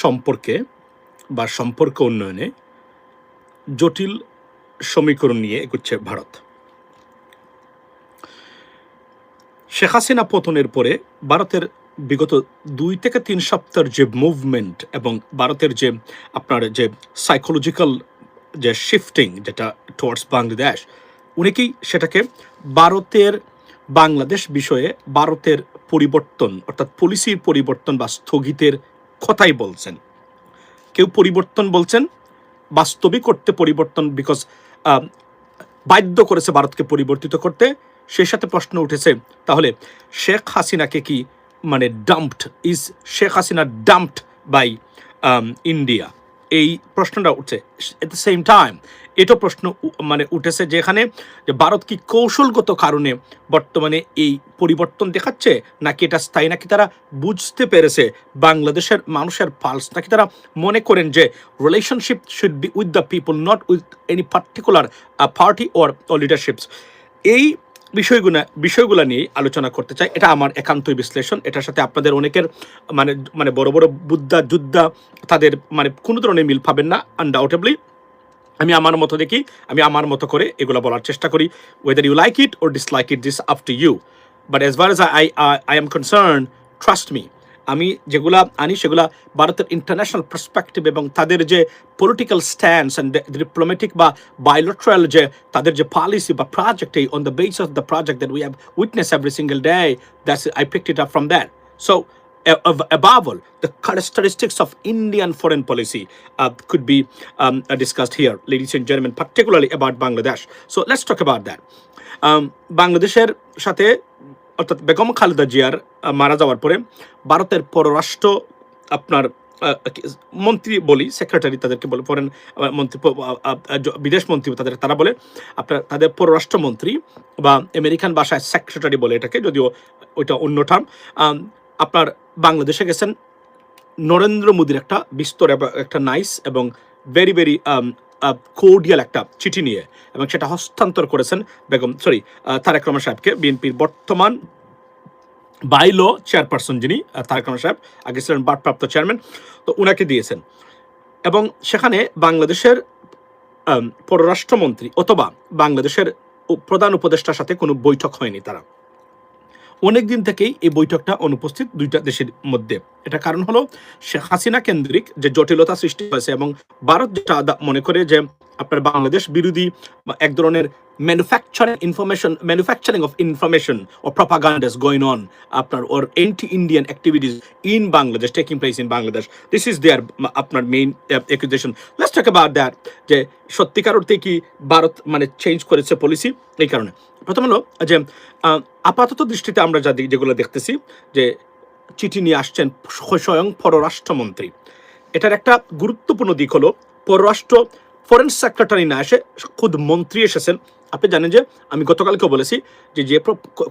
সম্পর্কে বা সম্পর্ক উন্নয়নে জটিল সমীকরণ নিয়ে এগোচ্ছে ভারত। শেখ হাসিনা পতনের পরে ভারতের বিগত 2 থেকে 3 সপ্তাহের যে মুভমেন্ট এবং ভারতের যে আপনার যে সাইকোলজিক্যাল যে শিফটিং যেটা টুয়ার্ডস বাংলাদেশ, অনেকেই সেটাকে ভারতের বাংলাদেশ বিষয়ে ভারতের পরিবর্তন অর্থাৎ পলিসির পরিবর্তন বা স্থগিতের কথাই বলছেন। কেউ পরিবর্তন বলছেন, বাস্তবিক করতে পরিবর্তন বিকজ বাধ্য করেছে ভারতকে পরিবর্তিত করতে। সেই সাথে প্রশ্ন উঠেছে, তাহলে শেখ হাসিনাকে কি মানে dumped, is Sheikh Hasina dumped by India? এই প্রশ্নটা উঠছে। এট দ্য সেম টাইম এটা প্রশ্ন মানে উঠেছে যেখানে যে ভারত কি কৌশলগত কারণে বর্তমানে এই পরিবর্তন দেখাচ্ছে, নাকি এটা স্থায়ী, নাকি তারা বুঝতে পেরেছে বাংলাদেশের মানুষের পালস, নাকি তারা মনে করেন যে relationship should be with the people, not with any particular party or লিডারশিপস। এই বিষয়গুলো নিয়ে আলোচনা করতে চাই। এটা আমার একান্তই বিশ্লেষণ। এটার সাথে আপনাদের অনেকের মানে মানে বড় বড় বুদ্ধা যোদ্ধা তাদের মানে কোনো ধরনের মিল পাবেন না আনডাউটেবলি। আমি আমার মতো দেখি, আমি আমার মতো করে এগুলো বলার চেষ্টা করি। Whether you like it or dislike it, this up to you, but as far as I am concerned, trust me, আমি যেগুলা আনি সেগুলা ভারতের ইন্টারন্যাশনাল পার্সপেক্টিভ এবং তাদের যে পলিটিক্যাল স্ট্যান্স অ্যান্ড ডিপ্লোম্যাটিক বা বায়োলেটারাল যে তাদের যে পলিসি বা project, on the base of the project that we have witness every single day, that's I picked it up from that. So above all, the characteristics of Indian foreign policy could be discussed here, ladies and gentlemen, particularly about Bangladesh. So let's talk about that. বাংলাদেশের সাথে অর্থাৎ বেগম খালেদা জিয়ার মারা যাওয়ার পরে ভারতের পররাষ্ট্র আপনার মন্ত্রী বলি, সেক্রেটারি তাদেরকে বলে, ফরেন মন্ত্রী, বিদেশ মন্ত্রী তারা বলে আপনার তাদের পররাষ্ট্রমন্ত্রী বা আমেরিকান ভাষায় সেক্রেটারি বলে এটাকে, যদিও ওইটা অন্য টার্ম। আপনার বাংলাদেশে গেছেন নরেন্দ্র মোদীর একটা বিস্তর একটা নাইস এবং ভেরি ভেরি কোর্ডিয়াল একটা চিঠি নিয়ে, এবং সেটা হস্তান্তর করেছেন তারেক রহমান সাহেবকে, বিএনপির বর্তমান বাইলো চেয়ারপারসন যিনি তারেক রহমান সাহেব, আগে ছিলেন ভারপ্রাপ্ত চেয়ারম্যান, তো উনাকে দিয়েছেন। এবং সেখানে বাংলাদেশের পররাষ্ট্রমন্ত্রী অথবা বাংলাদেশের প্রধান উপদেষ্টার সাথে কোনো বৈঠক হয়নি। তারা অনেকদিন থেকেই এই বৈঠকটা অনুপস্থিত দুইটা দেশের মধ্যে। এটা কারণ হলো শেখ হাসিনা কেন্দ্রিক যে জটিলতা সৃষ্টি হয়েছে এবং ভারত যেটা মনে করে যে আপনার বাংলাদেশ বিরোধী এক ধরনের ম্যানুফ্যাকচারিং অফ ইনফরমেশন ও প্রপাগান্ডাস গোয়িং অন আপনার ওর anti Indian activities in Bangladesh, taking place in Bangladesh, this is there আপনার main accusation. Let's talk about that, যে সত্যিকার অর্থে কি ভারত মানে চেঞ্জ করেছে পলিসি। এই কারণে প্রথম হলো যে আপাতত দৃষ্টিতে আমরা যেগুলো দেখতেছি যে চিঠি নিয়ে আসছেন স্বয়ং পররাষ্ট্রমন্ত্রী। এটার একটা গুরুত্বপূর্ণ দিক হলো ফরেন সেক্রেটারি না এসে খুদ মন্ত্রী এসেছেন। আপনি জানেন যে আমি গতকালকেও বলেছি যে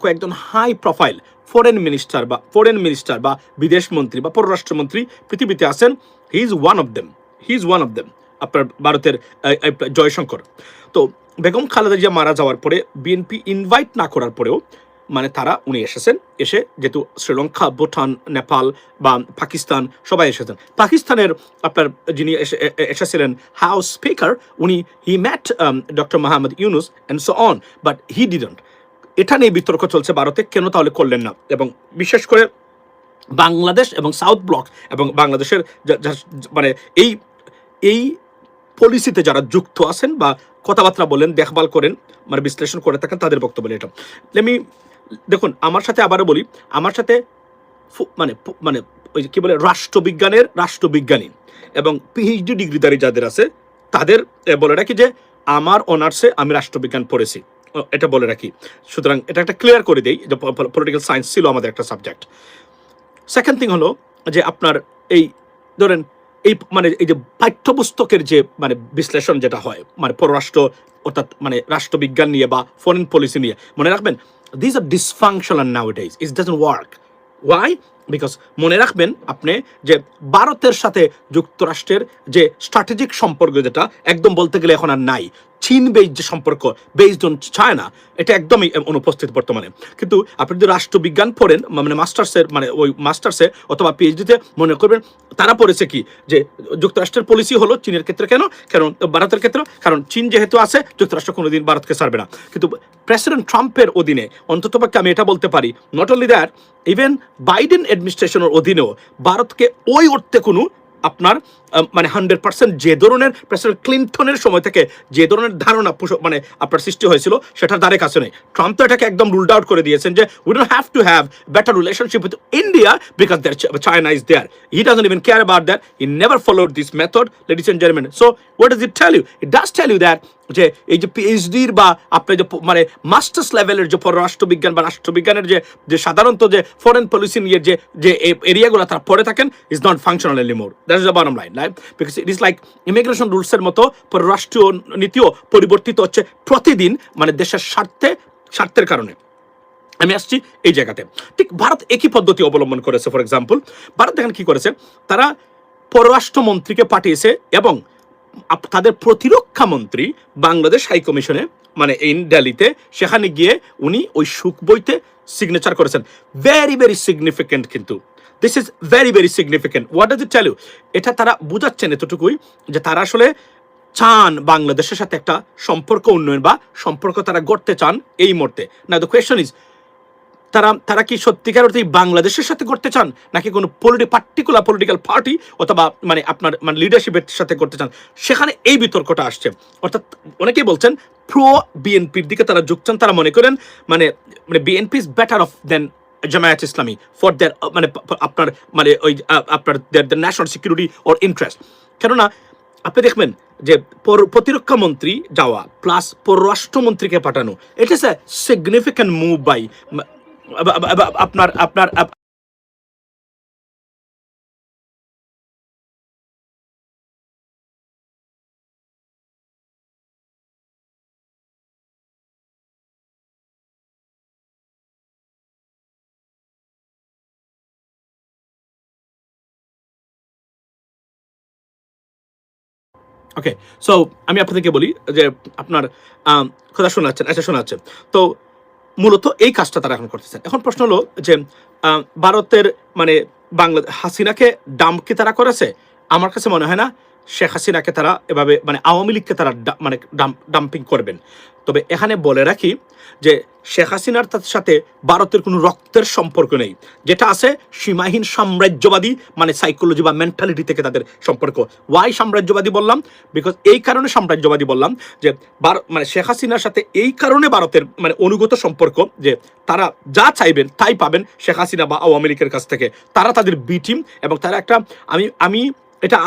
কয়েকজন হাই প্রোফাইল ফরেন মিনিস্টার বা বিদেশ মন্ত্রী বা পররাষ্ট্রমন্ত্রী পৃথিবীতে আছেন। He is one of them আপনার ভারতের জয়শঙ্কর। তো বেগম খালেদা জিয়া মারা যাওয়ার পরে বিএনপি ইনভাইট না করার পরেও মানে উনি এসেছেন, এসে যেহেতু শ্রীলঙ্কা, ভুটান, নেপাল বা পাকিস্তান সবাই এসেছেন। পাকিস্তানের আপনার যিনি এসেছিলেন house speaker, he met doctor Mohammad Yunus and so on, but he didn't. এটা নিয়ে বিতর্ক চলছে ভারতে, কেন তাহলে করলেন না। এবং বিশেষ করে বাংলাদেশ এবং সাউথ ব্লক এবং বাংলাদেশের মানে এই পলিসিতে যারা যুক্ত আছেন বা কথাবার্তা বলেন, দেখভাল করেন, মানে বিশ্লেষণ করে থাকেন, তাদের বক্তব্য এটা। দেখুন, আমার সাথে আবারও বলি, আমার সাথে মানে ওই কি বলে রাষ্ট্রবিজ্ঞানী এবং পিএইচডি ডিগ্রিধারী যাদের আছে তাদের বলে রাখি যে আমার অনার্সে আমি রাষ্ট্রবিজ্ঞান পড়েছি, এটা বলে রাখি। সুতরাং এটা একটা ক্লিয়ার করে দেই যে পলিটিক্যাল সায়েন্স ছিল আমাদের একটা সাবজেক্ট। সেকেন্ড থিং হলো যে আপনার এই ধরেন মানে এই যে পাঠ্যপুস্তকের যে মানে বিশ্লেষণ যেটা হয় মানে পররাষ্ট্র অর্থাৎ মানে রাষ্ট্রবিজ্ঞান নিয়ে বা ফরেন পলিসি নিয়ে, মনে রাখবেন these are dysfunctional nowadays. It doesn't work. Why? Because মনে রাখবেন আপনি যে ভারতের সাথে যুক্তরাষ্ট্রের যে স্ট্র্যাটেজিক সম্পর্ক যেটা একদম বলতে গেলে এখন আর নাই, চীন বেসড যে সম্পর্ক বেসড অন চায়না, এটা একদমই অনুপস্থিত বর্তমানে। কিন্তু আপনি যদি রাষ্ট্রবিজ্ঞান পড়েন, মানে মাস্টার্সের মানে ওই মাস্টার্সে অথবা পিএইচডিতে, মনে করবেন তারা পড়েছে কি যে যুক্তরাষ্ট্রের পলিসি হলো চীনের ক্ষেত্রে কেন, কারণ ভারতের ক্ষেত্রে কারণ চীন যেহেতু আছে যুক্তরাষ্ট্র কোনোদিন ভারতকে ছাড়বে না। কিন্তু প্রেসিডেন্ট ট্রাম্পের অধীনে অন্ততপক্ষে আমি এটা বলতে পারি, not only that, even Biden অ্যাডমিনিস্ট্রেশনের অধীনেও ভারতকে ওই অর্থে কোনো আপনার মানে 100% যে ধরনের প্রেসিডেন্ট ক্লিন্টনের সময় থেকে যে ধরনের ধারণা মানে আপনার সৃষ্টি হয়েছিল সেটার দ্বারে কাছে নেই। ট্রাম্প তো এটাকে একদম রুলড আউট করে দিয়েছেন যে we don't have to have better relationship with India because China is there, he doesn't even care about that, he never followed this method, ladies and gentleman. So what does it tell you? It does tell you that যে এই যে পিএইচডির বা আপনার যে মানে masters লেভেলের যে পররাষ্ট্রবিজ্ঞান বা রাষ্ট্রবিজ্ঞানের যে সাধারণত যে ফরেন পলিসি নিয়ে যে এরিয়াগুলো তারা পড়ে থাকেন is not functional anymore. That is the bottom line, right? Because it is like immigration রুলসের মতো পররাষ্ট্রীয় নীতিও পরিবর্তিত হচ্ছে প্রতিদিন, মানে দেশের স্বার্থের কারণে। আমি আসছি এই জায়গাতে। ঠিক ভারত একই পদ্ধতি অবলম্বন করেছে। ফর এক্সাম্পল, ভারত দেখেন কি করেছে, তারা পররাষ্ট্রমন্ত্রীকে পাঠিয়েছে এবং তাদের প্রতিরক্ষা মন্ত্রী বাংলাদেশ হাই কমিশনে মানে ইন দিল্লিতে, সেখানে গিয়ে উনি ওই সুখ বইতে সিগনেচার করেছেন। ভেরি ভেরি সিগনিফিকেন্ট, কিন্তু this is very very significant. What does it tell you? এটা তারা বুঝাচ্ছেন এতটুকুই যে তারা আসলে চান বাংলাদেশের সাথে একটা সম্পর্ক উন্নয়ন বা সম্পর্ক তারা গড়তে চান এই মুহূর্তে। না, দ্য কোয়েশ্চন ইজ তারা কি সত্যিকার অর্থে বাংলাদেশের সাথে করতে চান নাকি কোনো পার্টিকুলার পলিটিক্যাল পার্টি অথবা মানে আপনার মানে লিডারশিপের সাথে করতে চান? সেখানে এই বিতর্কটা আসছে। অর্থাৎ অনেকেই বলছেন প্রো বিএনপির দিকে তারা ঝুঁকছেন, তারা মনে করেন মানে BNP is better of then Jamaat Islami for their মানে আপনার মানে ওই আপনার দেয়ার ন্যাশনাল সিকিউরিটি অর ইন্টারেস্ট। কেননা আপনি দেখবেন যে প্রতিরক্ষা মন্ত্রী যাওয়া প্লাস পররাষ্ট্রমন্ত্রীকে পাঠানো, it is a significant move by আপনার আপনার ওকে। সো আমি আপনাদেরকে বলি যে আপনার কথা শোনাচ্ছেন, আচ্ছা শোনাচ্ছেন। তো মূলত এই কাজটা তারা এখন করতেছেন। এখন প্রশ্ন হলো যে ভারতের মানে হাসিনাকে ডাম্প কি তারা করেছে? আমার কাছে মনে হয় না শেখ হাসিনাকে তারা এভাবে মানে আওয়ামী লীগকে তারা মানে ডাম্পিং করবেন। তবে এখানে বলে রাখি যে শেখ হাসিনার সাথে ভারতের কোনো রক্তের সম্পর্ক নেই, যেটা আছে সীমাহীন সাম্রাজ্যবাদী মানে সাইকোলজি বা মেন্টালিটি থেকে তাদের সম্পর্ক। ওয়াই সাম্রাজ্যবাদী বললাম? বিকজ এই কারণে সাম্রাজ্যবাদী বললাম যে মানে শেখ হাসিনার সাথে এই কারণে ভারতের মানে অনুগত সম্পর্ক যে তারা যা চাইবেন তাই পাবেন শেখ হাসিনা বা আওয়ামী লীগের কাছ থেকে। তারা তাদের বি টিম এবং তারা একটা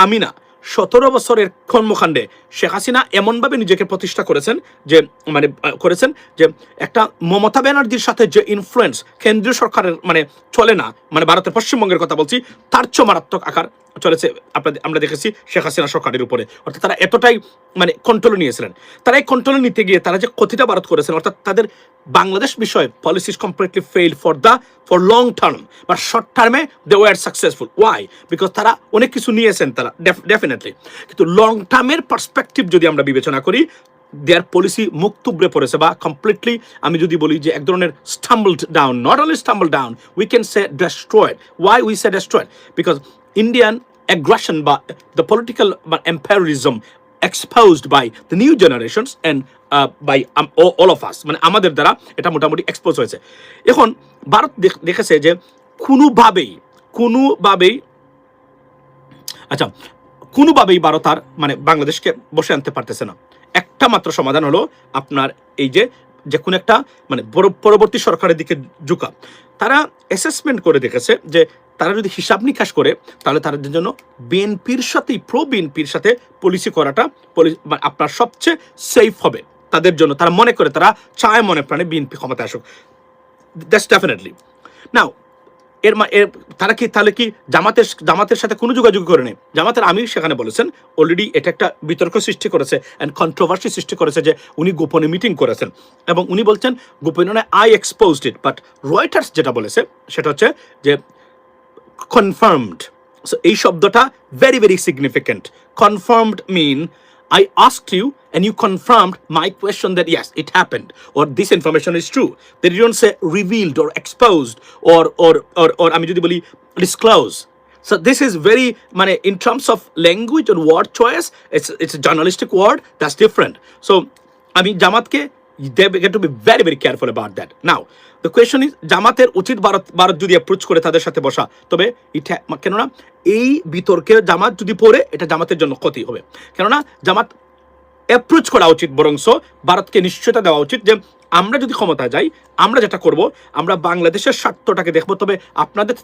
আমি না 17 বছরের কর্মকাণ্ডে শেখ হাসিনা এমনভাবে নিজেকে প্রতিষ্ঠা করেছেন যে মানে করেছেন যে একটা মমতা ব্যানার্জির সাথে যে ইনফ্লুয়েন্স কেন্দ্রীয় সরকারের মানে চলে না, মানে ভারতের পশ্চিমবঙ্গের কথা বলছি, তার চেয়ে মারাত্মক আকার চলেছে আমরা দেখেছি শেখ হাসিনা সরকারের উপরে। অর্থাৎ তারা এতটাই মানে কন্ট্রোল নিয়েছিলেন। তারা এই কন্ট্রোল নিতে গিয়ে তারা যে ক্ষতিটা ভারত করেছেন, অর্থাৎ তাদের বাংলাদেশ বিষয়ে policy is completely fail for long term, but short টার্মে they were successful. Why? Because তারা অনেক কিছু নিয়েছেন তারা ডেফিনেটলি, কিন্তু লং টার্মের পার্সপেক্টিভ যদি আমরা বিবেচনা করি দেয়ার পলিসি মুখ তুবড়ে পড়েছে বা কমপ্লিটলি আমি যদি বলি যে এক ধরনের stumbled down, not only stumble down, we can say destroyed. Why we say destroyed? Because Indian aggression by the political imperialism exposed by the new generations and by all of us, মানে আমাদের দ্বারা এটা মোটামুটি expose হয়েছে। এখন ভারত দেখেছে যে কোনোভাবেই ভারত আর মানে বাংলাদেশকে বসে আনতে পারতেছে না। একটা মাত্র সমাধান হলো আপনার এই যে কোনো একটা মানে পরবর্তী সরকারের দিকে ঝুঁকা। তারা অ্যাসেসমেন্ট করে দেখেছে যে তারা যদি হিসাব নিকাশ করে তাহলে তাদের জন্য বিএনপির সাথেই বিএনপির সাথে পলিসি করাটা আপনার সবচেয়ে সেফ হবে তাদের জন্য। তারা মনে করে, তারা চায় মনে প্রাণে বিএনপি ক্ষমতায় আসুক। That's definitely. নাও তারা কি তাহলে কি জামাতের সাথে কোনো যোগাযোগ করে নেই? জামাতের আমির সেখানে বলেছেন অলরেডি এটা একটা বিতর্ক সৃষ্টি করেছে অ্যান্ড কন্ট্রোভার্সি সৃষ্টি করেছে যে উনি গোপনে মিটিং করেছেন এবং উনি বলছেন গোপনে I exposed it, but Reuters যেটা বলেছে সেটা হচ্ছে যে confirmed. So এই শব্দটা very very significant. Confirmed mean I asked you and you confirmed my question that yes, it happened or this information is true. They don't say revealed or exposed or আমি যদি বলি disclose. So this is very মানে in terms of language or word choice, it's a journalistic word that's different. So আমি জামাতকে they get to be very very careful about that. Now the question is জামাতের উচিত ভারত যদি approach করে তাদের সাথে বসা, তবে এটা কেননা এই বিতর্কে জামাত যদি পড়ে এটা জামাতের জন্য ক্ষতি হবে। কেননা জামাত অ্যাপ্রোচ করা উচিত, বরংস ভারতকে নিশ্চয়তা দেওয়া উচিত যে আমরা যদি ক্ষমতা যাই আমরা যেটা করব আমরা বাংলাদেশের স্বার্থটাকে দেখবো, তবে আপনাদের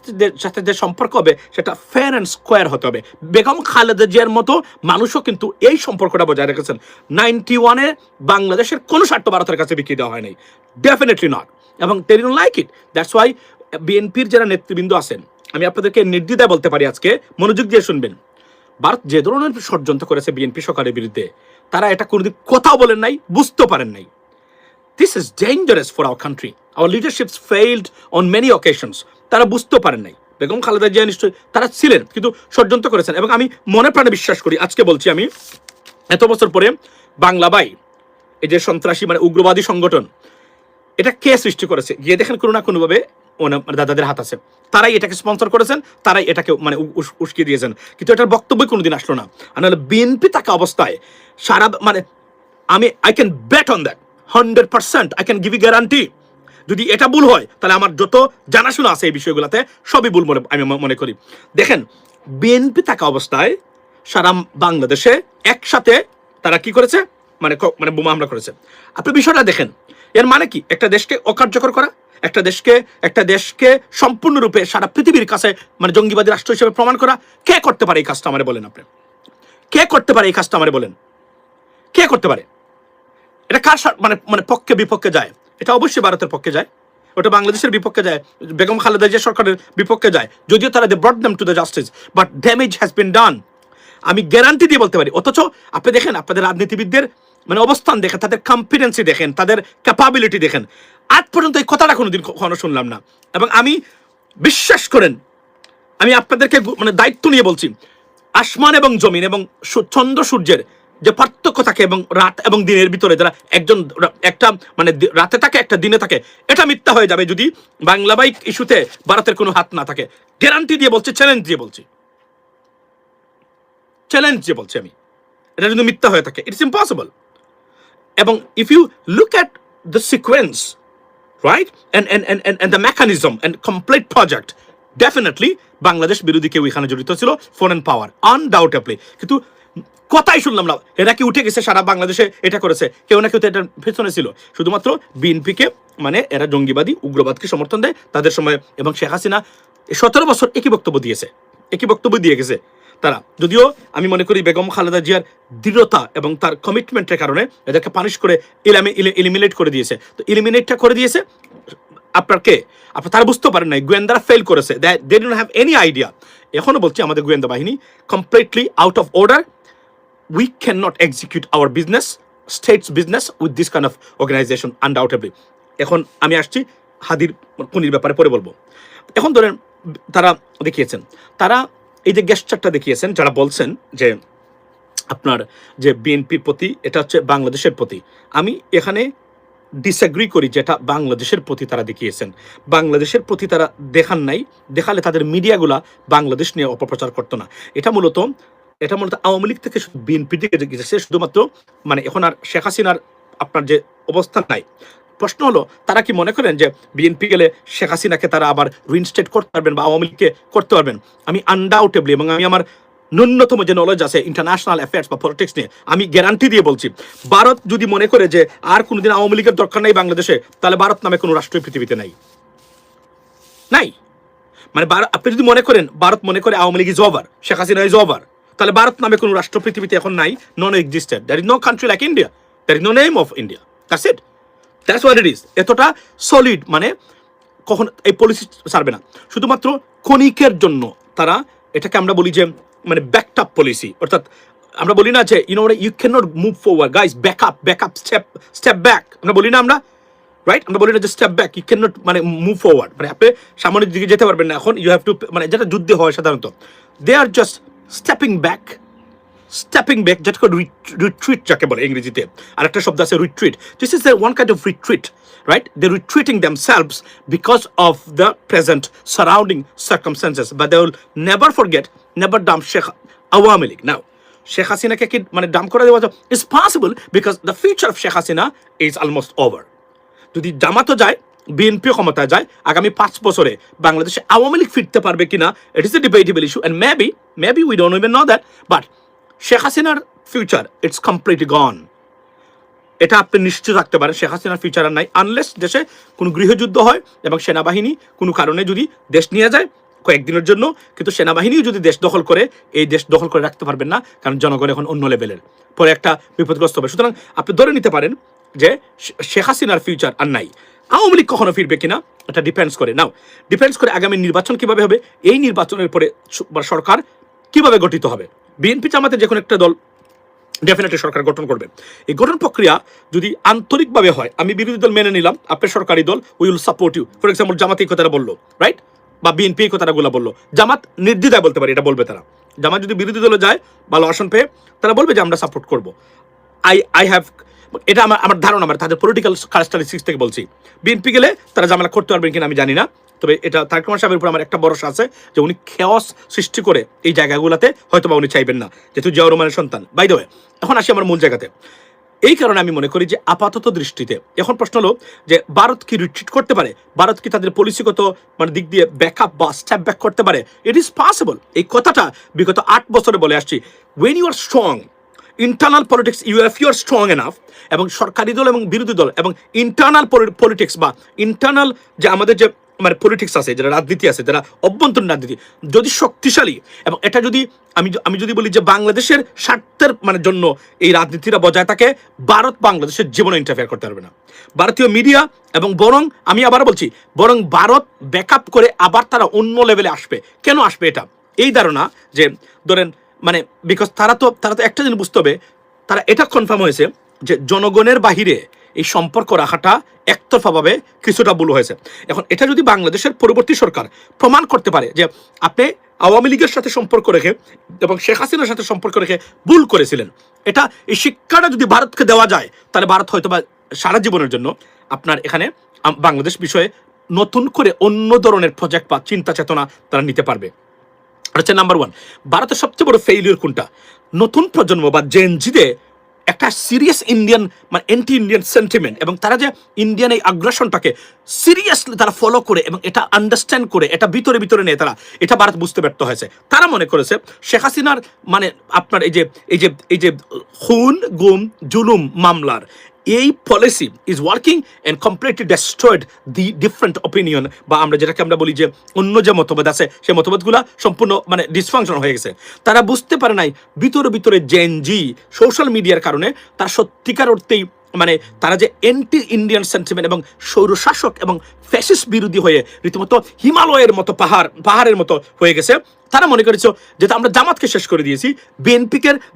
সাথে যে সম্পর্ক হবে সেটা ফেয়ার অ্যান্ড স্কোয়ার হতে হবে। বেগম খালেদা জিয়ার মতো মানুষও কিন্তু এই সম্পর্কটা বজায় রেখেছেন। 91-এ বাংলাদেশের কোনো স্বার্থ ভারতের কাছে বিক্রি দেওয়া হয় নাই, ডেফিনেটলি নট, এবং they don't like it. That's why বিএনপির যারা নেতৃবৃন্দ আছেন, আমি আপনাদেরকে নির্দ্বিধায় বলতে পারি, আজকে মনোযোগ দিয়ে শুনবেন, ভারত যে ধরনের ষড়যন্ত্র করেছে বিএনপি সরকারের বিরুদ্ধে, তারা এটা কোনোদিন কথাও বলেন নাই, বুঝতেও পারেন নাই। This is dangerous for our country. Our leaderships failed on many occasions. তারা বুঝতেও পারেন নাই। বেগম খালেদা জিয়া নিশ্চয় তারা ছিলেন, কিন্তু ষড়যন্ত্র করেছেন। এবং আমি মনে প্রাণে বিশ্বাস করি, আজকে বলছি আমি, এত বছর পরে বাংলা ভাই এই যে সন্ত্রাসী মানে উগ্রবাদী সংগঠন, এটা কে সৃষ্টি করেছে? গিয়ে দেখেন কোনো না কোনোভাবে দাদাদের হাত আছে, তারাই এটাকে স্পন্সর করেছেন, তারাই এটাকে মানে উস্কিয়ে দিয়েছেন, কিন্তু এটার বক্তব্য কোনোদিন আসলো না। আর নাহলে বিএনপি থাকা অবস্থায় সারা মানে আমি I can bet on that 100%, I can give you guarantee. যদি এটা ভুল হয় তাহলে আমার যত জানাশোনা আছে এই বিষয়গুলোতে সবই ভুল বলে আমি মনে করি। দেখেন, বিএনপি থাকা অবস্থায় সারা বাংলাদেশে একসাথে তারা কি করেছে, মানে মানে বোমা হামলা করেছে। আপনি বিষয়টা দেখেন, এর মানে কি? একটা দেশকে অকার্যকর করা, একটা দেশকে সম্পূর্ণরূপে সারা পৃথিবীর কাছে মানে জঙ্গিবাদী রাষ্ট্র হিসেবে প্রমাণ করা। কে করতে পারে এই কাজটা আমারে বলেন? আপনি কে করতে পারে এই কাজটা আমারে বলেন? কে করতে পারে? এটা কার মানে মানে পক্ষে বিপক্ষে যায়? এটা অবশ্যই ভারতের পক্ষে যায়, ওটা বাংলাদেশের বিপক্ষে যায়, বেগম খালেদা জিয়া সরকারের বিপক্ষে যায়, যদিও তারা they brought them to the justice, but damage has been done. আমি গ্যারান্টি দিয়ে বলতে পারি। অথচ আপনি দেখেন আপনাদের রাজনীতিবিদদের মানে অবস্থান দেখেন, তাদের কম্পিটেন্সি দেখেন, তাদের ক্যাপাবিলিটি দেখেন। আজ পর্যন্ত এই কথাটা কোনোদিন কখনো শুনলাম না। এবং আমি বিশ্বাস করেন, আমি আপনাদেরকে মানে দায়িত্ব নিয়ে বলছি, আসমান এবং জমিন এবং চন্দ্র সূর্যের যে পার্থক্য থাকে এবং রাত এবং দিনের ভিতরে যারা একজন একটা মানে রাতে থাকে একটা দিনে থাকে, এটা মিথ্যা হয়ে যাবে যদি বাংলা বাইক ইস্যুতে ভারতের কোনো হাত না থাকে। গ্যারান্টি দিয়ে বলছি, চ্যালেঞ্জ দিয়ে বলছি, আমি এটা যদি মিথ্যা হয়ে থাকে, ইটস ইম্পসিবল। এবং if you look at the sequence, right, and the mechanism and complete project, definitely Bangladesh বিরোধী কেউ এখানে জড়িত ছিল, ফরেন পাওয়ার আনডাউটেবলি। কিন্তু কথাই শুনলাম না, এরা কি উঠে গেছে সারা বাংলাদেশে এটা করেছে, কেউ না কেউ তো এটার পেছনে ছিল। শুধুমাত্র বিএনপিকে মানে এরা জঙ্গিবাদী উগ্রবাদকে সমর্থন দেয় তাদের সময়। এবং শেখ হাসিনা 17 বছর একই বক্তব্য দিয়ে গেছে তারা। যদিও আমি মনে করি বেগম খালেদা জিয়ার দৃঢ়তা এবং তার কমিটমেন্টের কারণে এদেরকে পানিশ করে এলিমিনেট করে দিয়েছে। তো এলিমিনেটটা করে দিয়েছে আপনার তারা বুঝতে পারেন নাই, গোয়েন্দারা ফেল করেছে, they don't have any idea. এখনো বলছি, আমাদের গোয়েন্দা বাহিনী completely out of order. We cannot execute our business, state's business with this kind of organization undoubtedly. এখন আমি আসছি হাদির খুনির ব্যাপারে পরে বলবো। এখন ধরেন তারা দেখিয়েছেন, তারা এই যে গেস্টারটা দেখিয়েছেন, যারা বলছেন যে আপনার যে বিএনপির প্রতি এটা হচ্ছে বাংলাদেশের প্রতি, আমি এখানে ডিসএগ্রি করি। যেটা বাংলাদেশের প্রতি তারা দেখিয়েছেন, বাংলাদেশের প্রতি তারা দেখান নাই। দেখালে তাদের মিডিয়াগুলা বাংলাদেশ নিয়ে অপপ্রচার করতো না। এটা মূলত আওয়ামী লীগ থেকে বিএনপি দিকে গেছে শুধুমাত্র, মানে এখন আর শেখ হাসিনার আপনার যে অবস্থান নাই। প্রশ্ন হলো, তারা কি মনে করেন যে বিএনপি গেলে শেখ হাসিনাকে তারা আবার রিইনস্টেট করতে পারবেন বা আওয়ামী লীগকে করতে পারবেন? আমি আনডাউটেবলি, এবং আমি আমার ন্যূনতম যে নলেজ আছে ইন্টারন্যাশনাল অ্যাফেয়ার্স বা পলিটিক্স নিয়ে, আমি গ্যারান্টি দিয়ে বলছি, ভারত যদি মনে করে যে আর কোনোদিন আওয়ামী লীগের দরকার নাই বাংলাদেশে, তাহলে ভারত নামে কোনো রাষ্ট্র পৃথিবীতে নাই। মানে আপনি যদি মনে করেন, ভারত মনে করে Awami League is over, Sheikh Hasina is over, তাহলে ভারত নামে কোনো রাষ্ট্র পৃথিবীতে এখন নাই, non existed. There is no country like India, there is no name of India, that's it, that's what it is. এতটা সলিড, মানে কখন এই পলিসি ছাড়বে না। শুধুমাত্র ক্ষণিকের জন্য তারা এটাকে আমরা বলি যে মানে ব্যাকআপ পলিসি, অর্থাৎ আমরা বলি না যে you can not move forward guys, back up step back, আমরা বলি না আমরা রাইট? আমরা বলি না যে step back, you can not মানে মুভ ফরওয়ার্ড, মানে আপনি সামনের দিকে যেতে পারবেন না এখন, ইউ হ্যাভ টু মানে যেটা যুদ্ধে হয় সাধারণত, দে আর জাস্ট স্টেপিং ব্যাক, যেটাকে রিট্রিট যাকে বলে ইংরেজিতে, আর একটা শব্দ আছে retreat, this is one kind of retreat, right? They're retreating themselves because of the present surrounding circumstances, but they will never forget, never dump Sheikh Awami League. Now, Sheikh Hasina ke mane dump kora dewa is possible because the future of Sheikh Hasina is almost over. যদি জামাতও যায়, BNP ক্ষমতায় যায়, আগামী 5 বছরে বাংলাদেশে আওয়ামী লীগ ফিরতে পারবে কিনা, ইট is A debatable issue, and maybe we don't even know that, but Sheikh Hasina's future, it's completely gone. এটা আপনি নিশ্চিত রাখতে পারেন, শেখ হাসিনার ফিউচার আর নাই, আনলেস দেশে কোনো গৃহযুদ্ধ হয় এবং সেনাবাহিনী কোনো কারণে যদি দেশ নিয়ে যায় কয়েকদিনের জন্য, কিন্তু সেনাবাহিনীও যদি দেশ দখল করে, এই দেশ দখল করে রাখতে পারবেন না, কারণ জনগণ এখন অন্য লেভেলের, পরে একটা বিপদগ্রস্ত হবে। সুতরাং আপনি ধরে নিতে পারেন যে শেখ হাসিনার ফিউচার আর নাই। আওয়ামী লীগ কখনো ফিরবে কিনা এটা ডিপেন্ডস করে আগামী নির্বাচন কিভাবে হবে, এই নির্বাচনের পরে সরকার কিভাবে গঠিত হবে। বিএনপি জামাতে যে কোনো একটা দল ডেফিনেটলি সরকার গঠন করবে। এই গঠন প্রক্রিয়া যদি আন্তরিকভাবে হয়, আমি বিরোধী দল মেনে নিলাম, আপনার সরকারি দল, we will support you. For example Jamaat এই কথাটা বললো, রাইট, বা বিএনপি এই কথাগুলো বললো, জামাত নির্দ্বিধায় বলতে পারে, এটা বলবে তারা। জামাত যদি বিরোধী দলে যায় ভালো আসন পেয়ে, তারা বলবে যে আমরা সাপোর্ট করবো। আই হ্যাভ, এটা আমার ধারণা, আমার তাদের পলিটিক্যাল ক্যারেক্টারিস্টিক্স থেকে বলছি। বিএনপি গেলে তারা ঝামেলা করতে পারবেন কিনা আমি জানি না, তবে এটা তারেক রহমান সাহেবের উপর আমার একটা ভরসা আছে যে উনি খেয়াস সৃষ্টি করে এই জায়গাগুলোতে হয়তো বা উনি চাইবেন না, যেহেতু জিয়াউর রহমানের সন্তান। বাই দ্য ওয়ে, এখন আসি আমার মূল জায়গাতে। এই কারণে আমি মনে করি যে আপাতত দৃষ্টিতে এখন প্রশ্ন হলো যে ভারত কি রিট্রিট করতে পারে, ভারত কি তাদের পলিসিগত মানে দিক দিয়ে ব্যাকআপ বা স্টেপ ব্যাক করতে পারে? It is possible. এই কথাটা বিগত 8 বছরে বলে আসছি। When you are strong internal politics, you are strong enough, এবং সরকারি দল এবং বিরোধী দল এবং ইন্টারনাল পলিটিক্স বা ইন্টারনাল যে আমাদের যে মানে পলিটিক্স আছে, যারা রাজনীতি আছে, যারা অভ্যন্তরীণ রাজনীতি যদি শক্তিশালী, এবং এটা যদি আমি যদি বলি যে বাংলাদেশের স্বার্থের মানে জন্য এই রাজনীতিটা বজায় থাকে, ভারত বাংলাদেশের জীবনে ইন্টারফেয়ার করতে পারবে না। ভারতীয় মিডিয়া এবং বরং আমি আবার বলছি, বরং ভারত ব্যাকআপ করে আবার তারা অন্য লেভেলে আসবে। কেন আসবে? এটা এই ধারণা যে ধরেন মানে বিকজ তারা তো একটা জিনিস বুঝতে হবে, তারা এটা কনফার্ম হয়েছে যে জনগণের বাহিরে এই সম্পর্ক রাখাটা একতরফাভাবে কিছুটা ভুল হয়েছে। এখন এটা যদি বাংলাদেশের পরবর্তী সরকার প্রমাণ করতে পারে যে আপনি আওয়ামী লীগের সাথে সম্পর্ক রেখে এবং শেখ হাসিনার সাথে সম্পর্ক রেখে ভুল করেছিলেন, এটা এই শিক্ষাটা যদি ভারতকে দেওয়া যায়, তাহলে ভারত হয়তো বা সারা জীবনের জন্য আপনার এখানে বাংলাদেশ বিষয়ে নতুন করে অন্য ধরনের প্রজেক্ট বা চিন্তা চেতনা তারা নিতে পারবে। হচ্ছে নাম্বার 1, ভারতের সবচেয়ে বড় ফেইলিউর কোনটা? নতুন প্রজন্ম বা জেনজিদের একটা সিরিয়াস ইন্ডিয়ান মানে অ্যান্টি ইন্ডিয়ান সেন্টিমেন্ট, এবং তারা যে ইন্ডিয়ান এই আগ্রাসনটাকে সিরিয়াসলি তারা ফলো করে এবং এটা আন্ডারস্ট্যান্ড করে এটা ভিতরে নিয়ে তারা এটা ভারত বুঝতে ব্যর্থ হয়েছে। তারা মনে করেছে শেখ হাসিনার মানে আপনার এই যে খুন গুম জুলুম মামলার এই policy is working and completely destroyed the different opinion, বা আমরা যেটাকে আমরা বলি যে অন্য যে মতভেদ আছে সেই মতভেদগুলো সম্পূর্ণ মানে ডিসফাংশন হয়ে গেছে। তারা বুঝতে পারে নাই ভিতরে জেনজি সোশ্যাল মিডিয়ার কারণে তার সত্যিকার অর্থেই মানে তারা যে অ্যান্টি ইন্ডিয়ান সেন্টিমেন্ট এবং স্বৈরশাসক এবং ফ্যাসিস্ট বিরোধী হয়ে রীতিমতো হিমালয়ের মতো পাহাড়ের মতো হয়ে গেছে। তারা মনে করেছে যেটা আমরা জামাতকে শেষ করে দিয়েছি,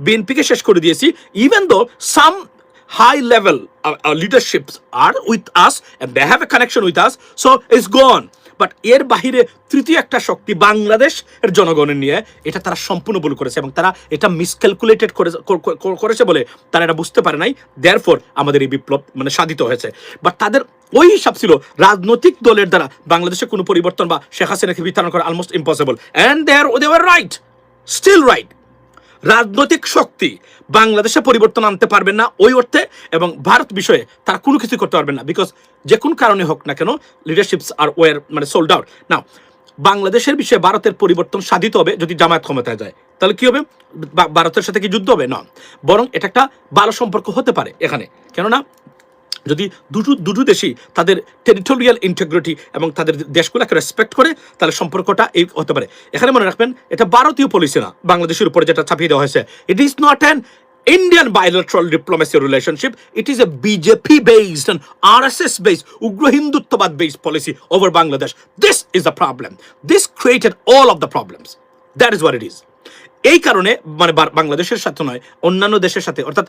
বিএনপিকে শেষ করে দিয়েছি, even though some high level leaderships are with us and they have a connection with us, so it's gone. But এর বাহিরে তৃতীয় একটা শক্তি বাংলাদেশ এর জনগণের নিয়ে এটা তারা সম্পূর্ণ ভুল করেছে, এবং তারা এটা মিসক্যালকুলেটেড করেছে বলে তারা এটা বুঝতে পারে নাই। দেয়ারফর আমাদের এই বিপ্লব মানে সাধিত হয়েছে। বাট তাদের ওই হিসাব ছিল রাজনৈতিক দলের দ্বারা বাংলাদেশে কোনো পরিবর্তন বা শেখ হাসিনাকে বিতরণ করা almost impossible, and they were right, still right. রাজনৈতিক শক্তি বাংলাদেশে পরিবর্তন আনতে পারবেন না ওই অর্থে, এবং ভারত বিষয়ে তারা কোনো কিছু করতে পারবেন না, বিকজ যে কোন কারণে হোক না কেন লিডারশিপস আর ওয়ার মানে সোল্ড আউট। নাও বাংলাদেশের বিষয়ে ভারতের পরিবর্তন সাধিত হবে যদি জামায়াত ক্ষমতায় যায়, তাহলে কি হবে? ভারতের সাথে কি যুদ্ধ হবে? না, বরং এটা একটা ভালো সম্পর্ক হতে পারে এখানে। কেননা যদি দুটো দেশই তাদের টেরিটোরিয়াল ইন্টিগ্রিটি এবং তাদের দেশগুলোকে রেসপেক্ট করে, তাহলে সম্পর্কটা এই হতে পারে। এখানে মনে রাখবেন এটা ভারতীয় পলিসি না, বাংলাদেশের উপরে যেটা ছাপিয়ে দেওয়া হয়েছে। It is not an Indian bilateral diplomacy relationship. It is a BJP based and RSS based, Ugra Hinduttavad based policy over Bangladesh. This is the problem. This created all of the problems. That is what it is. এই কারণে মানে বাংলাদেশের সাথে নয়, অন্যান্য দেশের সাথে, অর্থাৎ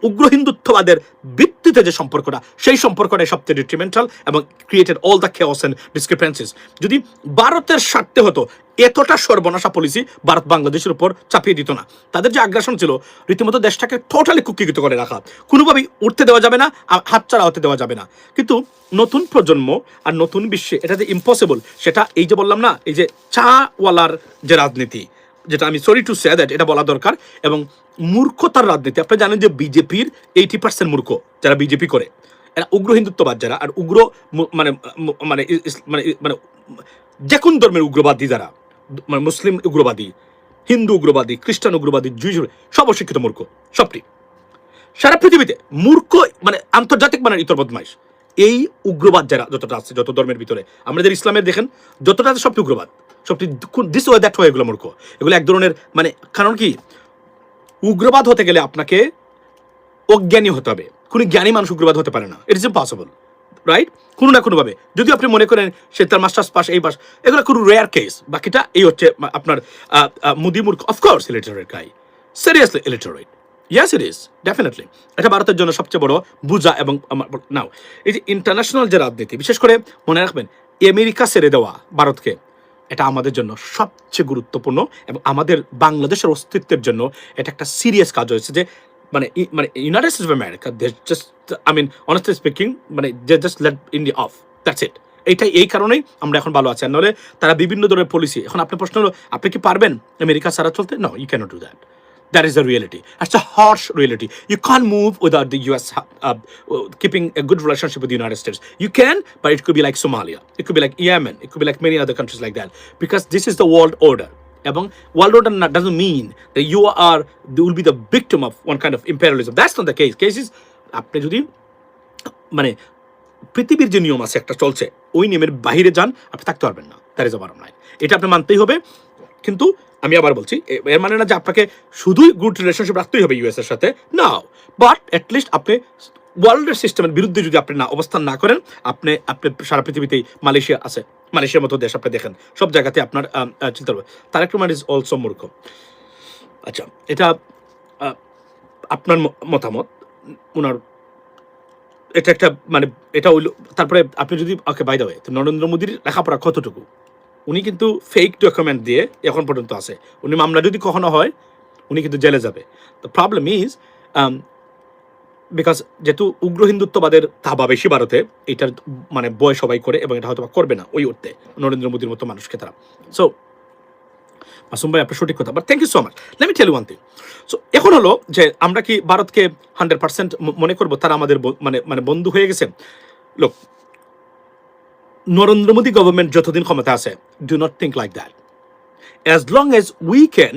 উগ্র হিন্দুত্ববাদের ভিত্তিতে যে সম্পর্কটা, সেই সম্পর্কটাই সবচেয়ে ডিট্রিমেন্টাল এবং created all the chaos and discrepancies. যদি ভারতের স্বার্থে হতো, এতটা সর্বনাশা পলিসি ভারত বাংলাদেশের উপর চাপিয়ে দিত না। তাদের যে আগ্রাসন ছিল, রীতিমতো দেশটাকে টোটালি কুক্ষিগত করে রাখা, কোনোভাবেই উঠতে দেওয়া যাবে না, হাতছাড়া হতে দেওয়া যাবে না। কিন্তু নতুন প্রজন্ম আর নতুন বিশ্বে এটা যে ইম্পসিবল, সেটা এই যে বললাম না, এই যে চাওয়ালার যে রাজনীতি, যেটা আমি সরি টু সে দ্যাট এটা বলা দরকার, এবং মূর্খতার রাজনীতি। আপনি জানেন যে বিজেপির 80% মূর্খ যারা বিজেপি করে, এরা উগ্র হিন্দুত্ববাদ যারা, আর উগ্র মানে মানে মানে মানে যে কোন ধর্মের উগ্রবাদী যারা, মানে মুসলিম উগ্রবাদী, হিন্দু উগ্রবাদী, খ্রিস্টান উগ্রবাদী, সব অশিক্ষিত মূর্খ, সবটি সারা পৃথিবীতে মূর্খ, মানে আন্তর্জাতিক মানে ইতর বদমাইশ। এই উগ্রবাদ যারা যতটা আছে, যত ধর্মের ভিতরে আমাদের ইসলামের দেখেন যতটা আছে, সবটি উগ্রবাদ, সবটি দিস ওয়ে দ্যাট ওয়ে, এগুলো মূর্খ, এগুলো এক ধরনের মানে, কারণ কি, উগ্রবাদ হতে গেলে আপনাকে অজ্ঞানী হতে হবে, কোনো জ্ঞানী মানুষ উগ্রবাদ হতে পারে না, ইট ইজ ইম্পসিবল, রাইট? কোনো না কোনোভাবে যদি আপনি মনে করেন সে তার মাস্টার্স পাস, এই পাস, এগুলো কোনো রেয়ার কেস, বাকিটা এই হচ্ছে আপনার মুদি মূর্খ, of course illiterate guy, seriously illiterate, yes it is definitely. এটা ভারতের জন্য সবচেয়ে বড় বুঝা। এবং নাও এই যে ইন্টারন্যাশনাল যে রাজনীতি, বিশেষ করে মনে রাখবেন আমেরিকা ছেড়ে দেওয়া ভারতকে, এটা আমাদের জন্য সবচেয়ে গুরুত্বপূর্ণ, এবং আমাদের বাংলাদেশের অস্তিত্বের জন্য এটা একটা সিরিয়াস কাজ হয়েছে। যে মানে মানে United States of America, they just, I mean honestly speaking, মানে they just let India off, that's it. এই কারণেই আমরা এখন ভালো আছি, আর নাহলে তারা বিভিন্ন ধরনের পলিসি। এখন আপনার প্রশ্ন হলো, আপনি কি পারবেন আমেরিকা ছাড়া চলতে? No, you can't do that. That is the reality. That's a harsh reality. You can't move without the US keeping a good relationship with the United States. You can, but it could be like Somalia. It could be like Yemen. It could be like many other countries like that. Because this is the world order. এবং world order doesn't mean that you will be the victim of one kind of imperialism. That's not the case. Case is, আপনি যদি মানে পৃথিবীর যে নিয়ম আছে একটা চলছে, ওই নিয়মের বাইরে যান, আপনি থাকতে পারবেন না। That is a bottom line. এটা আপনি মানতেই হবে। কিন্তু আমি আবার বলছি, এর মানে না যে আপনাকে শুধুই গুড রিলেশনশিপ রাখতেই হবে ইউএস এর সাথে, না, বাট অ্যাটলিস্ট আপনি ওয়ার্ল্ডের সিস্টেমের বিরুদ্ধে যদি আপনি না অবস্থান না করেন, আপনি সারা পৃথিবীতেই মালয়েশিয়া আছে, মালয়েশিয়ার মতো দেশ আপনি দেখেন, সব জায়গাতে আপনার চিন্তা করবে। তারেক রহমান ইজ অলসো মূর্খ। আচ্ছা, এটা আপনার মতামত, ওনার এটা একটা মানে এটা হইল। তারপরে আপনি যদি ওকে, বাই দ্য ওয়ে, নরেন্দ্র মোদীর লেখাপড়া কতটুকু? উনি কিন্তু ফেক ডকুমেন্ট দিয়ে এখন পর্যন্ত আছে। উনি মামলা যদি কখনো হয়, উনি কিন্তু জেলে যাবে। দ্য প্রবলেম ইজ বিকজ যেহেতু উগ্র হিন্দুত্ববাদের থাবা বেশি ভারতে, এটার মানে বয় সবাই করে, এবং এটা হয়তো করবে না ওই অর্থে নরেন্দ্র মোদীর মতো মানুষকে তারা। সো মাসুম ভাই, আপনার সঠিক কথা, but thank you so much. Let me tell you one thing. So এখন হলো যে আমরা কি ভারতকে 100% মনে করবো তারা আমাদের মানে বন্ধু হয়ে গেছে? লোক, নরেন্দ্র মোদী গভর্নমেন্ট যতদিন ক্ষমতা আছে, do not think like that. As long as we can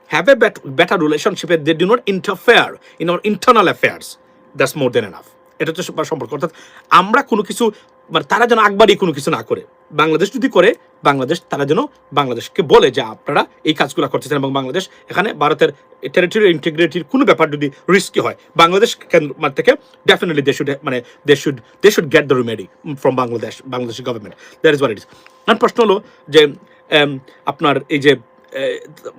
have a better relationship, they do not interfere in our internal affairs, that's more than enough. এটা হচ্ছে সম্পর্ক। অর্থাৎ আমরা কোনো কিছু, মানে তারা যেন আকবারই কোনো কিছু না করে। বাংলাদেশ যদি করে, বাংলাদেশ তারা যেন বাংলাদেশকে বলে যে আপনারা এই কাজগুলো করতেছেন, এবং বাংলাদেশ এখানে ভারতের টেরিটরিয়াল ইন্টিগ্রিটির কোনো ব্যাপার যদি রিস্কি হয়, বাংলাদেশ থেকে definitely they should get the remedy from Bangladesh government. That is what it is. আমার প্রশ্ন হলো যে আপনার এই যে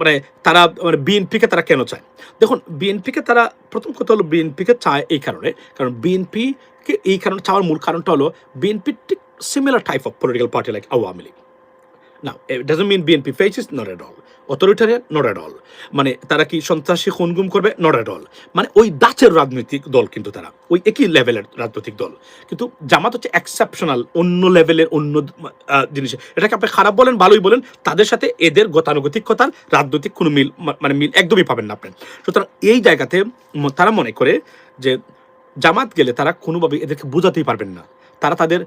মানে তারা মানে বিএনপিকে তারা কেন চায়? দেখুন, বিএনপিকে তারা, প্রথম কথা হলো বিএনপিকে চায় এই কারণে, কারণ বিএনপিকে এই কারণে চাওয়ার মূল কারণটা হলো বিএনপি ঠিক similar type of political party like Awami League. Now, it doesn't mean BNP fascist, not at all. Authoritarian, not at all. মানে তারা কি সন্ত্রাসী খুনগুম করবে? not at all. মানে ওই দাচের রাজনৈতিক দল, কিন্তু তারা ওই একই লেভেলের রাজনৈতিক দল। কিন্তু জামাত হচ্ছে এক্সেপশনাল, অন্য লেভেলের, অন্য জিনিস। এটাকে আপনি খারাপ বলেন, ভালোই বলেন, তাদের সাথে এদের গতানুগতিকতার রাজনৈতিক কোনো মিল একদমই পাবেন না আপনি। সুতরাং এই জায়গাতে তারা মনে করে যে জামাত গেলে তারা কোনোভাবে এদেরকে বোঝাতেই পারবেন না। তারা তাদের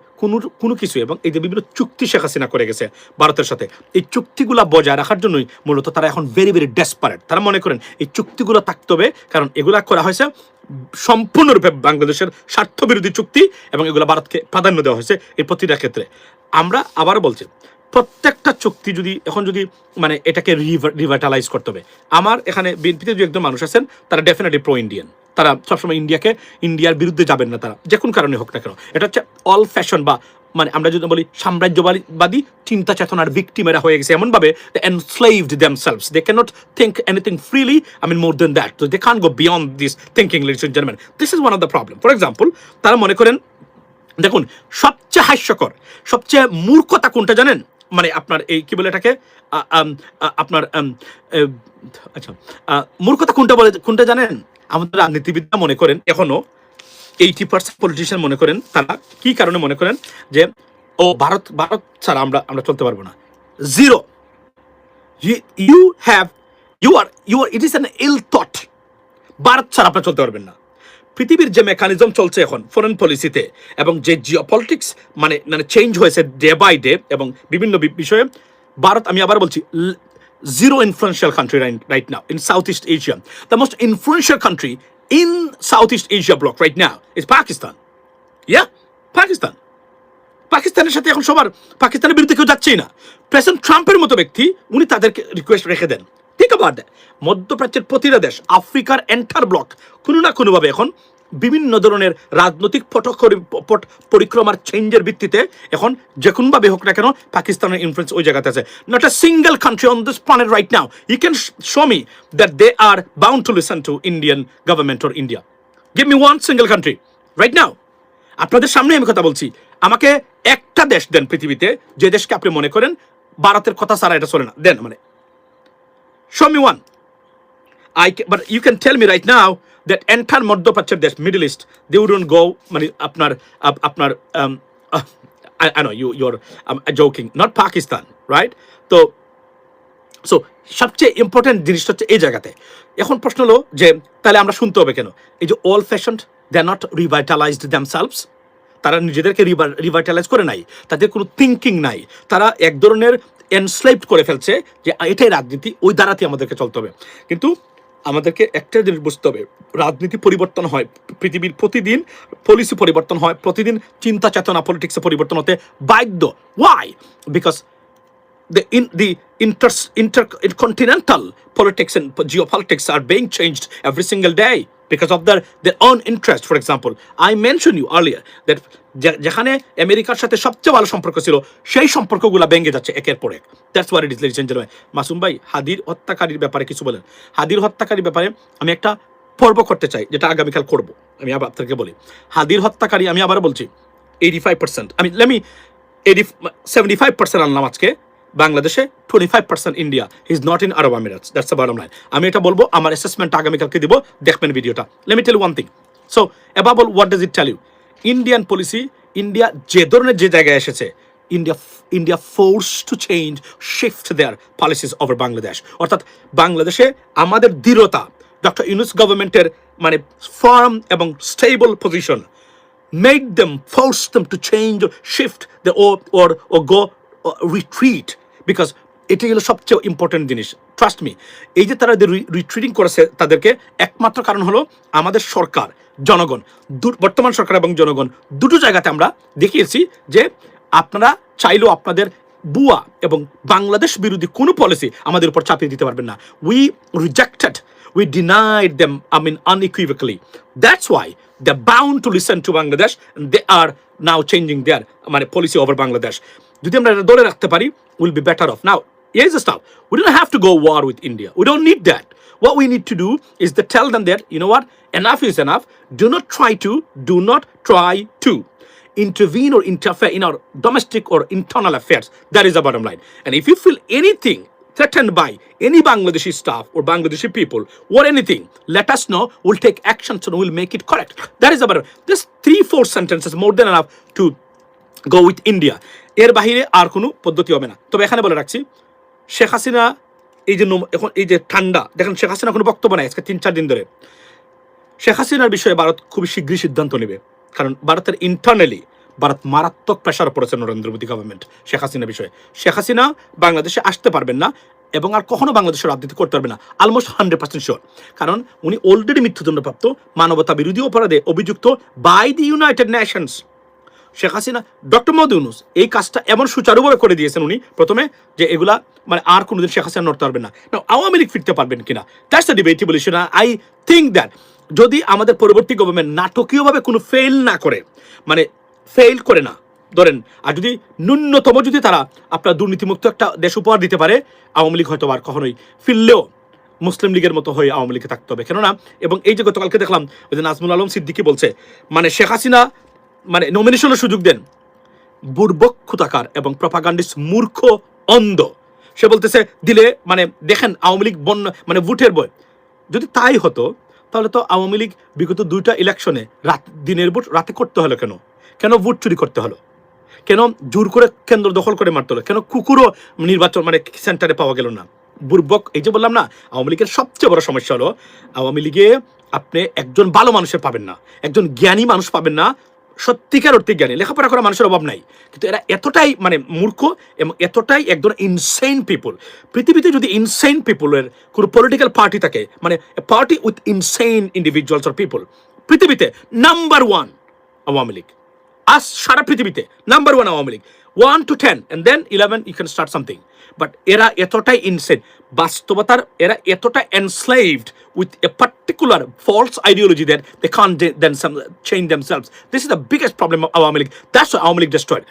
কোনো কিছু, এবং এই যে বিভিন্ন চুক্তি শেখ হাসিনা করে গেছে ভারতের সাথে, এই চুক্তিগুলা বজায় রাখার জন্যই মূলত তারা এখন ভেরি ভেরি ডেসপারেট। তারা মনে করেন এই চুক্তিগুলো থাকতে হবে, কারণ এগুলা করা হয়েছে সম্পূর্ণরূপে বাংলাদেশের স্বার্থবিরোধী চুক্তি, এবং এগুলো ভারতকে প্রাধান্য দেওয়া হয়েছে এই প্রতিটা ক্ষেত্রে। আমরা আবার বলছি, প্রত্যেকটা চুক্তি যদি মানে এটাকে রিভাইটালাইজ করতে হবে। আমার এখানে বিএনপিতে যে একজন মানুষ আছেন, তারা ডেফিনেটলি প্রো ইন্ডিয়ান, তারা সবসময় ইন্ডিয়ার বিরুদ্ধে যাবেন না, তারা যে কোন কারণে হোক না কেন। এটা হচ্ছে অল ফ্যাশন বা মানে আমরা যদি বলি সাম্রাজ্যবাদী চিন্তা চেতনার ভিক্টিমেরা হয়ে গেছে এমনভাবে they enslaved themselves, they cannot think anything freely, I mean more than that, so they can't go beyond this thinking, ladies and gentlemen. This is one of the problem. For example, তারা মনে করেন, দেখুন সবচেয়ে হাস্যকর, সবচেয়ে মূর্খতা কোনটা জানেন? মানে আপনার এই কি বলে এটাকে আপনার আচ্ছা মূর্খতা কোনটা জানেন? আমাদের রাজনীতিবিদরা মনে করেন এখনো 80% পলিটিশিয়ান মনে করেন, তারা কি কারণে মনে করেন যে ও ভারত ছাড়া আমরা চলতে পারবো না। Zero, you are it is an ill thought. Bharat ছাড়া আপনারা চলতে পারবেন না। পৃথিবীর যে মেকানিজম চলছে এখন ফরেন পলিসিতে এবং যে জিওপলিটিক্স মানে চেঞ্জ হয়েছে ডে বাই ডে এবং বিভিন্ন বিষয়ে, ভারত, আমি আবার বলছি, zero influential country right now in Southeast Asia. The most influential country in Southeast Asia bloc right now is Pakistan. Yeah, Pakistan. পাকিস্তানের সাথে এখন সবার, পাকিস্তানের বিরুদ্ধে কেউ যাচ্ছেই না। প্রেসিডেন্ট ট্রাম্পের মতো ব্যক্তি উনি তাদেরকে রিকোয়েস্ট রেখে দেন। ঠিক আছে, মধ্যপ্রাচ্যের প্রতিটা দেশ, আফ্রিকার এন্টার ব্লক কোনো না কোনোভাবে এখন বিভিন্ন ধরনের রাজনৈতিক পরিক্রমার চেঞ্জের ভিত্তিতে এখন যে কোনোভাবে হোক না কেন পাকিস্তানের ইনফ্লুয়েন্স ওই জায়গাতে আছে। Not a single country on this planet right now you can show me that they are bound to listen to Indian government or India. Give me one single country right now. আপনাদের সামনে আমি কথা বলছি, আমাকে একটা দেশ দেন পৃথিবীতে যে দেশকে আপনি মনে করেন ভারতের কথা ছাড়া এটা চলে না, দেন। মানে show me one. But you can tell me right now that entire মধ্যপ্রাচ্যের দেশ, middle east, they wouldn't go, মানে আপনার I know you're joking, not Pakistan, right? So সবচেয়ে ইম্পর্টেন্ট জিনিসটা হচ্ছে এই জায়গাতে। এখন প্রশ্ন হলো যে তাহলে আমরা শুনতে হবে কেন? এই যে old fashioned, they are not revitalized themselves. তারা নিজেদেরকে রিভাইটালাইজ করে নাই, তাদের কোনো থিঙ্কিং নাই, তারা এক ধরনের এনস্লেভড করে ফেলছে যে এটাই রাজনীতি, ওই দ্বারাতে আমাদেরকে চলতে হবে। কিন্তু আমাদেরকে একটা জিনিস বুঝতে হবে, রাজনীতি পরিবর্তন হয় পৃথিবীর, প্রতিদিন পলিসি পরিবর্তন হয়, প্রতিদিন চিন্তা চেতনা পলিটিক্সে পরিবর্তন হতে বাধ্য। Why? Because the intercontinental politics and geopolitics are being changed every single day because of their own interest. For example, I mentioned you earlier that যেখানে আমেরিকার সাথে সবচেয়ে ভালো সম্পর্ক ছিল সেই সম্পর্কগুলো ভেঙে যাচ্ছে একের পর এক। That's what it is, ladies and gentleman. Masum ভাই, হাদির হত্যাকারীর ব্যাপারে কিছু বলেন। হাদির হত্যাকারীর ব্যাপারে আমি একটা পর্ব করতে চাই, যেটা আগামীকাল করব। আমি আবার আপনাকে বলি, হাদির হত্যাকারী, আমি আবার বলছি 85%, আমি 75% আনলাম আজকে বাংলাদেশে, 25% India, is not in Arab Emirates. That's the bottom line. আমি এটা বলবো, আমার অ্যাসেসমেন্ট আগামীকালকে দিব, দেখবেন ভিডিওটা। Let me tell one thing. So above all, what does it tell you? Indian policy, India যে ধরনের যে জায়গায় এসেছে, India force to change, shift their policies over Bangladesh. অর্থাৎ বাংলাদেশে আমাদের দৃঢ়তা, ডক্টর ইউনূস গভর্নমেন্টের মানে ফার্ম এবং stable position made them, forced them to change or shift or go retreat, because এটাই হলো সবচেয়ে ইম্পর্টেন্ট জিনিস। ট্রাস্ট মি, এই যে তারা রিট্রিটিং করেছে তাদেরকে একমাত্র কারণ হলো আমাদের সরকার, জনগণ, বর্তমান সরকার এবং জনগণ দুটো জায়গাতে আমরা দেখিয়েছি যে আপনারা চাইলেও আপনাদের বুয়া এবং বাংলাদেশ বিরোধী কোনো পলিসি আমাদের উপর চাপিয়ে দিতে পারবেন না। We rejected, we denied them, I mean, unequivocally. That's why they're bound to listen to Bangladesh, and they are now changing their policy over Bangladesh. যদি আমরা এটা ধরে রাখতে পারি, we'll be better off. Now, here's the stuff. We don't have to go war with India. We don't need that. What we need to do is to tell them that, you know what, enough is enough. Do not try to intervene or interfere in our domestic or internal affairs. That is the bottom line. And if you feel anything threatened by any Bangladeshi staff or Bangladeshi people or anything, let us know. We'll take action, so we'll make it correct. That is about this 3-4 sentences more than enough to go with India. এর বাহিরে আর কোনো পদ্ধতি হবে না। তবে এখানে বলে রাখছি, শেখ হাসিনা এই যে এখন এই যে ঠান্ডা, দেখেন শেখ হাসিনা কোনো বক্তব্য নাই আজকে 3-4 দিন ধরে। শেখ হাসিনার বিষয়ে ভারত খুবই শীঘ্রই সিদ্ধান্ত নেবে, কারণ ভারতের ইন্টারনালি ভারত মারাত্মক প্রেশার পড়েছে নরেন্দ্র মোদী গভর্নমেন্ট শেখ হাসিনা বিষয়ে। শেখ হাসিনা বাংলাদেশে আসতে পারবেন না এবং আর কখনো বাংলাদেশের রাজনীতি করতে পারবে না, অলমোস্ট 100% শিওর। কারণ উনি অলরেডি মৃত্যুদণ্ডপ্রাপ্ত, মানবতা বিরোধী অপরাধে অভিযুক্ত by the United Nations. Sheikh Hasina, doctor Muhammad Yunus এই কাজটা এমন সুচারুভাবে করে দিয়েছেন উনি প্রথমে, যে এগুলা মানে আর কোনোদিন শেখ হাসিনা নড়তে পারবেন না। আওয়ামী লীগ ফিরতে পারবেন কিনা, that's the debatable issue. I think that যদি আমাদের পরবর্তী গভর্নমেন্ট নাটকীয়ভাবে কোনো ফেল না করে, মানে ফেল করে না, ধরেন, আর যদি ন্যূনতম যদি তারা আপনার দুর্নীতিমুক্ত একটা দেশ উপহার দিতে পারে, আওয়ামী লীগ হয়তো আর কখনোই ফিরলেও মুসলিম লীগের মতো হয়ে আওয়ামী লীগে থাকতে হবে। কেননা এবং এই যে গতকালকে দেখলাম ওই যে নাজমুল আলম সিদ্দিকী বলছে, মানে শেখ হাসিনা মানে নমিনেশনের সুযোগ দেন, বুর্বক ক্ষুতাকার এবং প্রপাগান্ডিস্ট মূর্খ অন্ধ। সে বলতেছে দিলে মানে দেখেন আওয়ামী লীগ বন্য মানে ভোটের বই। যদি তাই হতো তাহলে তো আওয়ামী লীগ বিগত 2টা ইলেকশনে দিনের ভোট রাতে করতে হলো কেন? কেন ভোট চুরি করতে হলো? কেন জোর করে কেন্দ্র দখল করে মারতে হলো? কেন কুকুরও নির্বাচন মানে সেন্টারে পাওয়া গেল না? বুর্বক। এই যে বললাম না, আওয়ামী লীগের সবচেয়ে বড় সমস্যা হলো আওয়ামী লীগে আপনি একজন ভালো মানুষের পাবেন না, একজন জ্ঞানী মানুষ পাবেন না, সত্যিকার অর্থে জ্ঞানী, লেখাপড়া করা মানুষের অভাব নাই, কিন্তু এরা এতটাই মানে মূর্খ এবং এতটাই একজন ইনসেইন পিপল। পৃথিবীতে যদি ইনসেইন পিপলের কোনো পলিটিক্যাল পার্টি থাকে, মানে party with insane individuals or people, পৃথিবীতে নাম্বার 1 আওয়ামী লীগ। আজ সারা পৃথিবীতে number 1 Awami League. 1 to 10 and then 11 you can start something. But এরা এতটাই ইনসেন, বাস্তবতার এরা এতটা এনস্লেভড with a particular false ideology that they can't then change themselves. This is the biggest problem of Awami League. That's why Awami League destroyed.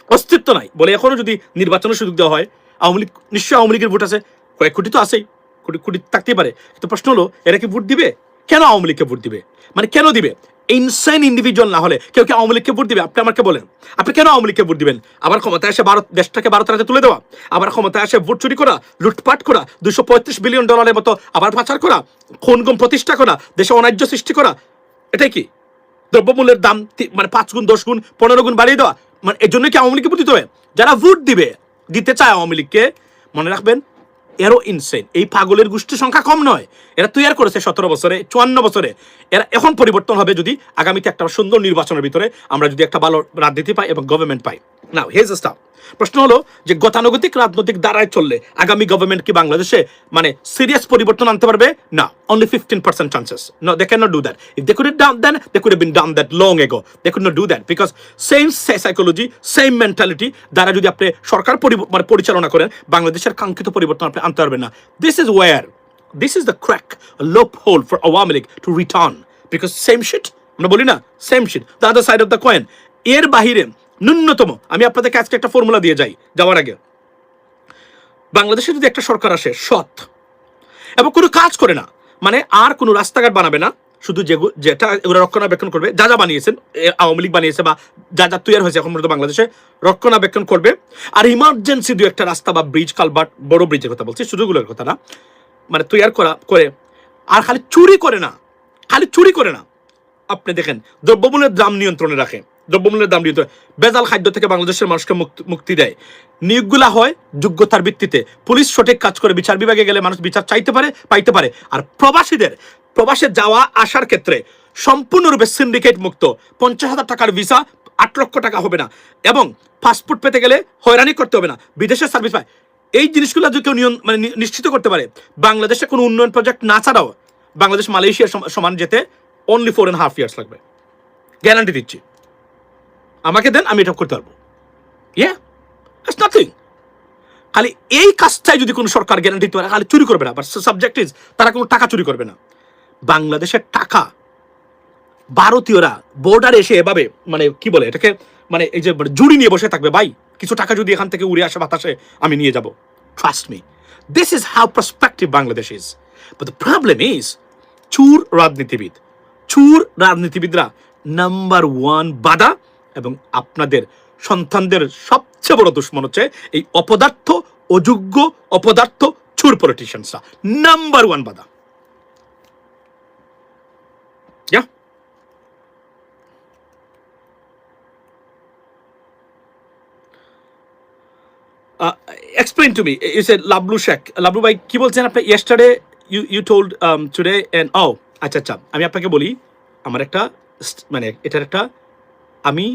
অস্তিত্ব নাই বলে এখনো যদি নির্বাচনের সুযোগ দেওয়া হয়, আওয়ামী লীগ নিশ্চয়ই আওয়ামী লীগের ভোট আছে, কয়েক কোটি তো আছেই, কোটি কোটি থাকতেই পারে। কিন্তু প্রশ্ন হলো এরা কি ভোট দিবে? কেন আওয়ামী লীগকে ভোট দিবে? মানে কেন দিবে? ইনসেন ইন্ডিভিজুয়াল না হলে কেউ কি আওয়ামী লীগকে ভোট দিবে? আপনি আমাকে বলেন, আপনি কেন আওয়ামী লীগকে ভোট দিবেন? আবার ক্ষমতায় এসে দেশটাকে ভারতের হাতে তুলে দেওয়া, আবার ক্ষমতায় এসে ভোট চুরি করা, লুটপাট করা, $235 বিলিয়ন মতো আবার পাচার করা, খুন-গুম প্রতিষ্ঠা করা, দেশে অন্যায্য সৃষ্টি করা, এটাই কি? দ্রব্যমূল্যের দাম মানে 5 গুণ 10 গুণ 15 গুণ বাড়িয়ে দেওয়া, মানে এর জন্য কি আওয়ামী লীগকে ভোট দিতে হবে? যারা ভোট দিতে চায় আওয়ামী লীগকে, মনে রাখবেন এরও ইনসেন। এই পাগলের গোষ্ঠীর সংখ্যা কম নয়, এরা তৈরি করেছে 17 বছরে 54 বছরে। এরা এখন পরিবর্তন হবে যদি আগামীতে একটা সুন্দর নির্বাচনের ভিতরে আমরা যদি একটা ভালো রাজনীতি পাই এবং government pi. Now here's the staff. প্রশ্ন হলো যে গতানুগতিক রাজনৈতিক দ্বারায় চললে আগামী গভর্নমেন্ট কি বাংলাদেশে মানে সিরিয়াস পরিবর্তন আনতে পারবে? না, only 15% chances. No, they cannot do that. If they could have done then, they could have been done that long ago. They could not do that because same psychology, same mentality দ্বারা যদি আপনি সরকার মানে পরিচালনা করেন, বাংলাদেশের কাঙ্ক্ষিত পরিবর্তন আপনি আনতে পারবেন না। This is the crack, a loophole for Awami League to return because same shit, আমরা বলি না same shit, the other side of the coin. এর বাহিরে ন্যূনতম আমি আপনাদেরকে আজকে একটা ফর্মুলা দিয়ে যাওয়ার আগে, বাংলাদেশে যদি একটা সরকার আসে সৎ এবং কোনো কাজ করে না, মানে আর কোনো রাস্তাঘাট বানাবে না, শুধু যেটা এগুলো রক্ষণাবেক্ষণ করবে, যা যা বানিয়েছেন আওয়ামী লীগ বানিয়েছে বা যা যা তৈরি হয়েছে এখন পর্যন্ত বাংলাদেশে রক্ষণাবেক্ষণ করবে, আর ইমার্জেন্সি দু একটা রাস্তা বা ব্রিজ কালভার্ট, বড় ব্রিজের কথা বলছি, শুধুগুলোর কথা না, মানে তৈরি করে, আর খালি চুরি করে না। আপনি দেখেন দ্রব্যমূল্যের দাম নিয়ন্ত্রণে রাখে, দ্রব্যমূল্যের দাম নিয়ন্ত্রণ, বেজাল খাদ্য থেকে বাংলাদেশের মানুষকে মুক্তি দেয়, নিয়োগগুলা হয় যোগ্যতার ভিত্তিতে, পুলিশ সঠিক কাজ করে, বিচার বিভাগে গেলে মানুষ বিচার পাইতে পারে, আর প্রবাসে যাওয়া আসার ক্ষেত্রে সম্পূর্ণরূপে সিন্ডিকেট মুক্ত, 50,000 টাকার ভিসা 8 লক্ষ টাকা হবে না, এবং পাসপোর্ট পেতে গেলে হয়রানি করতে হবে না, বিদেশের সার্ভিস পায়। এই জিনিসগুলো যদি কেউ মানে নিশ্চিত করতে পারে, বাংলাদেশে কোনো উন্নয়ন প্রজেক্ট না ছাড়াও বাংলাদেশ মালয়েশিয়ার সমান যেতে only 4.5 years লাগবে, গ্যারান্টি দিচ্ছি। আমাকে দেন, আমি এটা করতে পারবো। That's nothing. খালি এই কাজটাই যদি কোনো সরকার গ্যারান্টি দিতে পারে, খালি চুরি করবে না, বাট সাবজেক্ট ইজ তারা কোনো টাকা চুরি করবে না। বাংলাদেশের টাকা ভারতীয়রা বর্ডারে এসে এভাবে মানে কি বলে এটাকে, মানে এই যে জুড়ি নিয়ে বসে থাকবে, ভাই কিছু টাকা যদি এখান থেকে উড়ে আসে বাতাসে আমি নিয়ে যাব, trust me, this is how prospective Bangladesh is. But the problem is চুর রাজনীতিবিদরা নাম্বার 1 বাধা, এবং আপনাদের সন্তানদের সবচেয়ে বড় দুশ্মন হচ্ছে এই অযোগ্য অপদার্থ চুর পলিটিশিয়ানসরা, নাম্বার 1 বাধা। Explain to me. You said Lablu Sheikh. Lablu ভাই কি বলছেন আপনি? Yesterday you told today and আচ্ছা আমি আপনাকে বলি, আমার একটা মানে এটার একটা আমি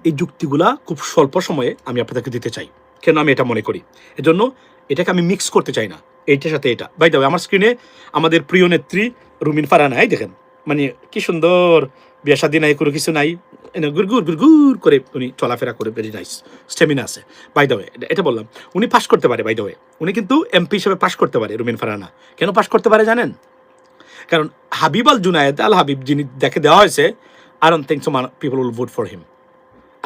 এই যুক্তিগুলা খুব স্বল্প সময়ে আমি আপনাদেরকে দিতে চাই, কেন আমি এটা মনে করি, এজন্য এটাকে আমি মিক্স করতে চাই না এইটার সাথে এটা। বাই দ্য ওয়ে, আমার স্ক্রিনে আমাদের প্রিয় নেত্রী রুমিন ফারহানা, দেখেন মানে কি সুন্দর, বিয়ে শাদী নাই, কোনো কিছু নাই, গুড় করে উনি চলাফেরা করে, ভেরি নাইস, স্টেমিনা আছে। বাই দ্য ওয়ে এটা বললাম, উনি পাস করতে পারে, বাই দ্য ওয়ে উনি কিন্তু এমপি হিসেবে পাস করতে পারে রুমিন ফারহানা। কেন পাস করতে পারে জানেন? কারণ হাবিব আল জুনায়েদ আল হাবিব যিনি দেখে দেওয়া হয়েছে, I don't think so people will vote for him.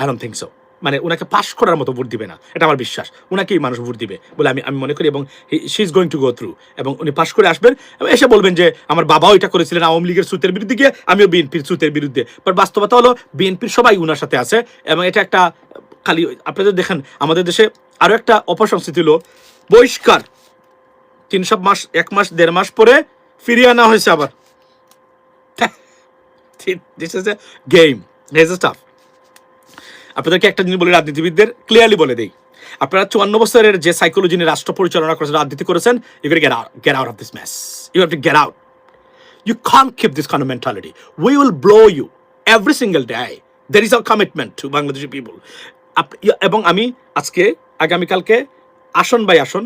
I don't think so. মানে ওনাকে পাশ করার মতো ভোট দিবে না, এটা আমার বিশ্বাস। ওনাকেই মানুষ ভোট দিবে বলে আমি মনে করি, এবং she is going to go through, এবং উনি পাশ করে আসবেন এবং এসে বলবেন যে আমার বাবাও এটা করেছিলেন আওয়ামী লীগের সুতের বিরুদ্ধে গিয়ে, আমিও বিএনপির সুতের বিরুদ্ধে। বাট বাস্তবতা হলো বিএনপির সবাই উনার সাথে আছে, এবং এটা একটা খালি আপনাদের দেখেন আমাদের দেশে আরো একটা অপসংস্কৃতি হলো বহিষ্কার, 300 মাস 1 মাস 1.5 মাস পরে ফিরিয়ে আনা হয়েছে আবার। This is a game, this is tough. আপনাদেরকে একটা জিনিস বলে রাজনীতিবিদদের ক্লিয়ারলি বলে দেই, আপনারা 54 বছরের যে সাইকোলজি নিয়ে রাষ্ট্র পরিচালনা করেছেন, রাজনীতি করেছেন, you can get out of this mess, you have to get out, you can't keep this kind of mentality, we will blow you every single day, there is a commitment to Bangladeshi people। এবং আমি আজকে আগামীকালকে আসন by আসন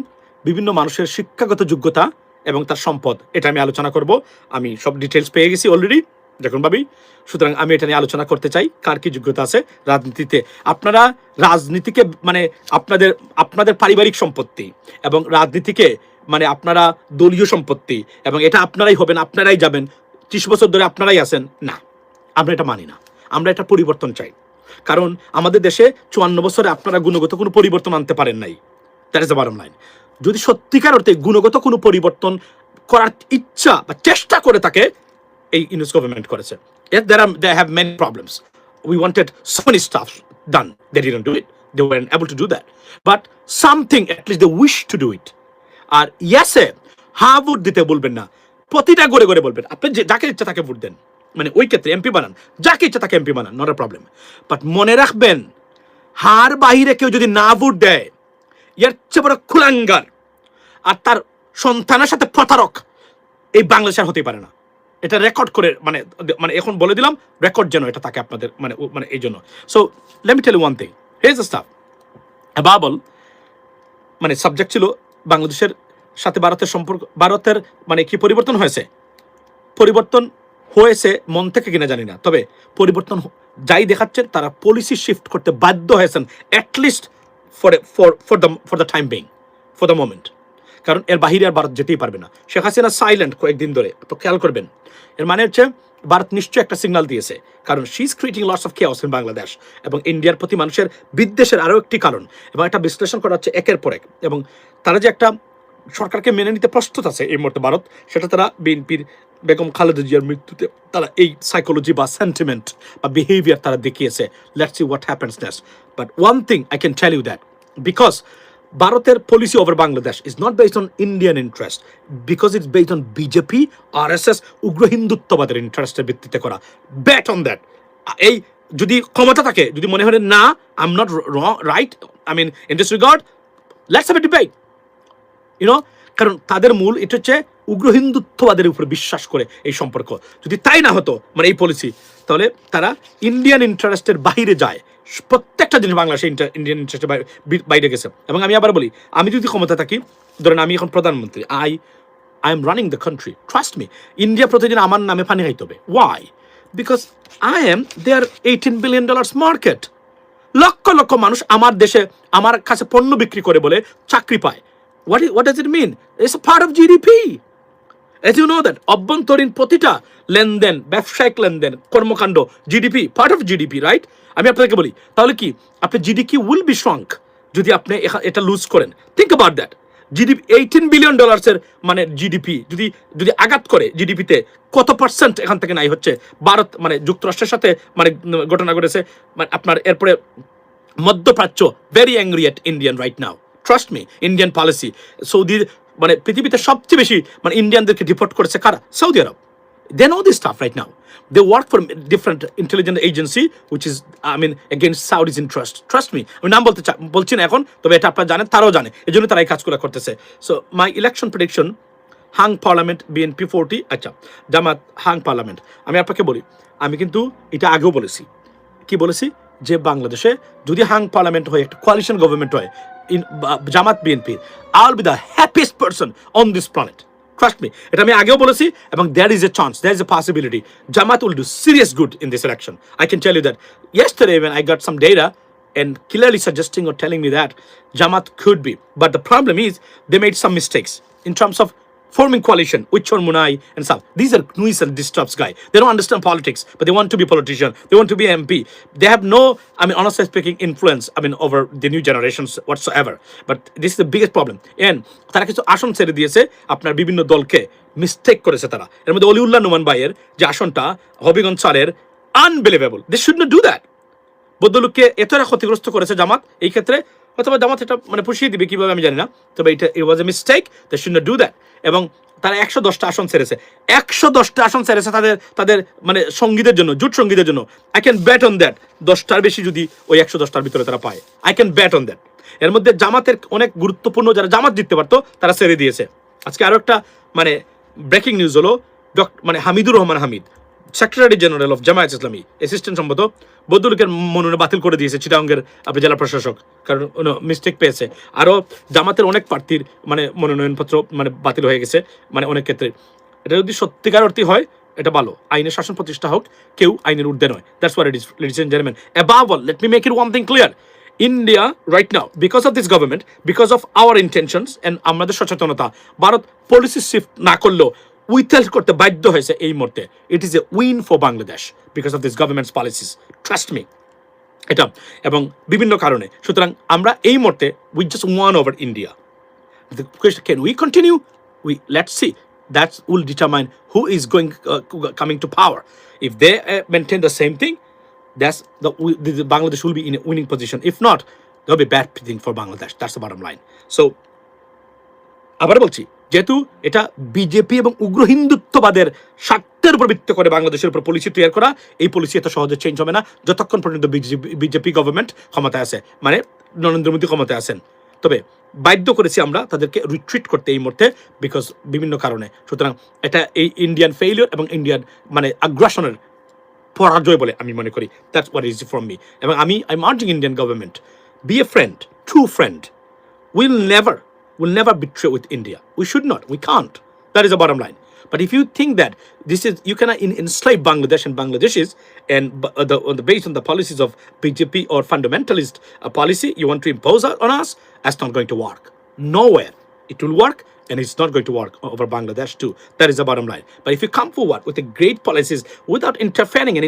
বিভিন্ন মানুষের শিক্ষাগত যোগ্যতা এবং তার সম্পদ, এটা আমি আলোচনা করব। আমি সব ডিটেলস পেয়ে গেছি অলরেডি দেখুন ভাবি, সুতরাং আমি এটা নিয়ে আলোচনা করতে চাই, কার কি যোগ্যতা আছে রাজনীতিতে। আপনারা রাজনীতিকে মানে আপনাদের পারিবারিক সম্পত্তি এবং রাজনীতিকে মানে আপনারা দলীয় সম্পত্তি, এবং এটা আপনারাই হবেন, আপনারাই যাবেন, 30 বছর ধরে আপনারাই আছেন, না, আমরা এটা মানি না। আমরা এটা পরিবর্তন চাই, কারণ আমাদের দেশে 54 বছরে আপনারা গুণগত কোনো পরিবর্তন আনতে পারেন নাই, that is the bottom line. যদি সত্যিকার অর্থে গুণগত কোনো পরিবর্তন করার ইচ্ছা বা চেষ্টা করে থাকে, এই ইউনুস গভর্নমেন্ট করেছে। They have many problems. We wanted so many stuff done, they didn't do it, they weren't able to do that, but something at least they wish to do it। আর ইয়াসে হ্যাঁ ভোট দিতে বলবেন না, প্রতিটা গড়ে গড়ে বলবেন, আপনি যাকে ইচ্ছা তাকে ভোট দেন, মানে ওই ক্ষেত্রে এমপি বানান, যাকে ইচ্ছা তাকে এমপি বানান, নট এ প্রবলেম। বাট মনে রাখবেন, হার বাহিরে কেউ যদি না ভোট দেয়, এর চেয়ে বড় খুলাঙ্গার আর তার সন্তানের সাথে প্রতারক এই বাংলাদেশের হতেই পারে না। এটা রেকর্ড করে মানে মানে এখন বলে দিলাম, রেকর্ড যেন এটা থাকে আপনাদের মানে মানে এই জন্য। So let me tell you one thing, here is the stuff. Bubble মানে সাবজেক্ট ছিল বাংলাদেশের সাথে ভারতের সম্পর্ক, ভারতের মানে কি পরিবর্তন হয়েছে, পরিবর্তন হয়েছে মন থেকে কিনা জানি না, তবে পরিবর্তন যাই দেখাচ্ছেন তারা পলিসি শিফট করতে বাধ্য হয়েছেন, at least for the time being, for the moment, কারণ এর বাহিরে আর ভারত যেতেই পারবে না। শেখ হাসিনা সাইলেন্ট কয়েকদিন ধরে, তো খেয়াল করবেন, এর মানে হচ্ছে ভারত নিশ্চয়ই একটা সিগন্যাল দিয়েছে, কারণ she is creating lots of chaos in Bangladesh, এবং ইন্ডিয়ার প্রতি মানুষের বিদ্বেষের আরও একটি কারণ, এবং একটা বিশ্লেষণ করা হচ্ছে একের পর এক, এবং তারা যে একটা সরকারকে মেনে নিতে প্রস্তুত আছে এই মুহূর্তে ভারত, সেটা তারা বিএনপির বেগম খালেদা জিয়ার মৃত্যুতে তারা এই সাইকোলজি বা সেন্টিমেন্ট বা বিহেভিয়ার তারা দেখিয়েছে। Let's see what happens next. But one thing I can tell you that, because ভারতের policy over Bangladesh is not based on Indian interest, because it's based on BJP RSS উগ্র হিন্দুত্ববাদের ইন্টারেস্টের ভিত্তিতে করা। Bet on that. এই যদি ক্ষমতা থাকে, যদি মনে হয় না I am not right, I mean in this regard, let's have a debate, you know, কারণ তাদের মূল এটা হচ্ছে উগ্র হিন্দুত্ববাদের উপরে বিশ্বাস করে এই সম্পর্ক। যদি তাই না হতো মানে এই পলিসি, তাহলে তারা ইন্ডিয়ান ইন্টারেস্টের বাইরে যায়, প্রত্যেকটা জিনিস বাংলাদেশে ইন্ডিয়ান ইন্টারেস্টের বাইরে গেছে। এবং আমি আবার বলি, আমি যদি ক্ষমতা থাকি, ধরেন আমি এখন প্রধানমন্ত্রী, I am running the country, trust me, India প্রতিদিন আমার নামে পানি খাইতে হবে। Why? Because I am there $18 billion market. Lakh lakh মানুষ আমার দেশে আমার কাছে পণ্য বিক্রি করে বলে চাকরি পায়। What does it mean? It's a part of GDP. As you know that, অভ্যন্তরীণ প্রতিটা লেনদেন, ব্যবসায়িক লেনদেন, কর্মকাণ্ড, GDP, part of GDP, right? আমি আপনাকে বলি, তাহলে কি আপনি GDP will be shrunk যদি আপনি এটা লুজ করেন। Think about that. GDP $18 billion মানে GDP যদি আঘাত করে GDP-তে, কত পার্সেন্ট এখান থেকে নাই হচ্ছে ভারত মানে যুক্তরাষ্ট্রের সাথে মানে ঘটনা ঘটেছে। মানে আপনার এরপরে মধ্যপ্রাচ্য very angry at Indian right now, trust me, Indian policy. Saudi মানে পৃথিবীতে সবচেয়ে বেশি মানে ইন্ডিয়ানদেরকে ডিপোর্ট করেছে কারা? Saudi Arab. They know this stuff right now. They work for different intelligence agency, which is, I mean, against Saudi's interest. Trust me. আমি নাম বলছি না এখন, তবে এটা আপনারা জানেন, তারাও জানে, এই জন্য তারা এই কাজগুলো করতেছে। So my election prediction, hung parliament BNP 40, আচ্ছা জামাত হাং পার্লামেন্ট। আমি আপনাকে বলি, আমি কিন্তু এটা আগেও বলেছি, কি বলেছি, যে বাংলাদেশে যদি হাং পার্লামেন্ট হয়, একটা কোয়ালিশন গভর্নমেন্ট হয়, in Jamaat BNP, I'll be the happiest person on this planet. Trust me. এটা আমি আগেও বলেছি, এবং there is a chance, there is a possibility Jamaat will do serious good in this election. I can tell you that. Yesterday when I got some data and clearly suggesting or telling me that Jamaat could be, but the problem is they made some mistakes in terms of forming coalition with Chormunai and stuff. These are nuisance disturbs guy. They don't understand politics, but they want to be politician. They want to be MP. They have no, I mean, honestly speaking, influence, I mean, over the new generations whatsoever. But this is the biggest problem. And তারা কিছু আসন ছেড়ে দিয়েছে আপনার বিভিন্ন দলকে mistake করেছে তারা। এর মধ্যে অলিউল্লাহ নোমান ভাইয়ের যে আসনটা হবিগঞ্জ স্যারের unbelievable. They should not do that. বদলুককে এতটা ক্ষতিগ্রস্ত করেছে জামাত এই ক্ষেত্রে, অথবা জামাত এটা মানে পুষিয়ে দিবে কিভাবে আমি জানি না, তবে এটা it was a mistake, they should not do that. এবং তারা 110টা আসন ছেড়েছে, 110টা আসন ছেড়েছে তাদের মানে সঙ্গীদের জন্য, জোট সঙ্গীদের জন্য। I can bet on that 10টার বেশি যদি ওই 110টার ভিতরে তারা পায়, I can bet on that. এর মধ্যে জামাতের অনেক গুরুত্বপূর্ণ যারা জামাত জিততে পারতো তারা ছেড়ে দিয়েছে। আজকে আরো একটা মানে ব্রেকিং নিউজ হলো, মানে Hamidur Rahman Hamid, secretary general of Jamaat Islami, assistant সম্পাদক, বদলুকের মনোনয়ন বাতিল করে দিয়েছে চিটাগাংয়ের আপনি জেলা প্রশাসক, কারণ মিস্টেক পেয়েছে। আরও জামাতের অনেক প্রার্থীর মানে মনোনয়নপত্র মানে বাতিল হয়ে গেছে, মানে অনেক ক্ষেত্রে। এটা যদি সত্যিকার অর্থে হয় এটা ভালো, আইনের শাসন প্রতিষ্ঠা হোক, কেউ আইনের ঊর্ধ্বে নয়। That's what it is, ladies and gentleman. Above all, let me make it one thing clear, India right now, because of this government, because of our intentions and আমাদের সচেতনতা, ভারত পলিসি শিফট না করলেও উইথহেল্ড করতে বাধ্য হয়েছে এই মুহূর্তে। It is a win for Bangladesh because of this government's policies, trust me এটা, এবং বিভিন্ন কারণে। সুতরাং আমরা এই মুহূর্তে we just won over India. Can we continue? Let's see. That will determine who is coming to power. If they maintain the same thing, that's the Bangladesh will be in a winning position. If not, there'll be bad thing for Bangladesh. That's the bottom line. So আবার বলছি, যেহেতু এটা BJP এবং উগ্র হিন্দুত্ববাদের স্বার্থের উপর ভিত্তি করে বাংলাদেশের উপর পলিসি তৈরি করা, এই পলিসি এত সহজে চেঞ্জ হবে না যতক্ষণ পর্যন্ত বিজেপি গভর্নমেন্ট ক্ষমতায় আছে, মানে নরেন্দ্র মোদী ক্ষমতায় আছেন। তবে বাধ্য করেছি আমরা তাদেরকে রিট্রিট করতে এই মুহূর্তে, বিকজ বিভিন্ন কারণে। সুতরাং এটা এই ইন্ডিয়ান ফেইলিয়র এবং ইন্ডিয়ান মানে আগ্রাসনের পরাজয় বলে আমি মনে করি। That's what is from me. এবং I am urging Indian government, be a friend, true friend, will never betray with India. We should not. We can't. That is the bottom line. But if you think that this is, you cannot enslave Bangladesh and Bangladeshis, and based on the policies of BJP or fundamentalist policy you want to impose on us, that's not going to work. Nowhere it will work, and it's not going to work over Bangladesh too. That is the bottom line. But if you come forward with the great policies without interfering and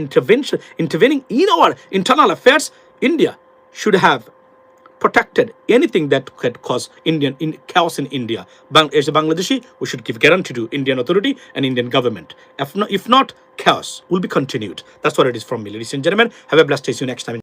intervening in our internal affairs, India should have protected anything that could cause chaos in India. As a Bangladeshi, we should give guarantee to Indian authority and Indian government. If not, chaos will be continued. That's what it is from me, ladies and gentlemen. Have a blessed day. See you next time.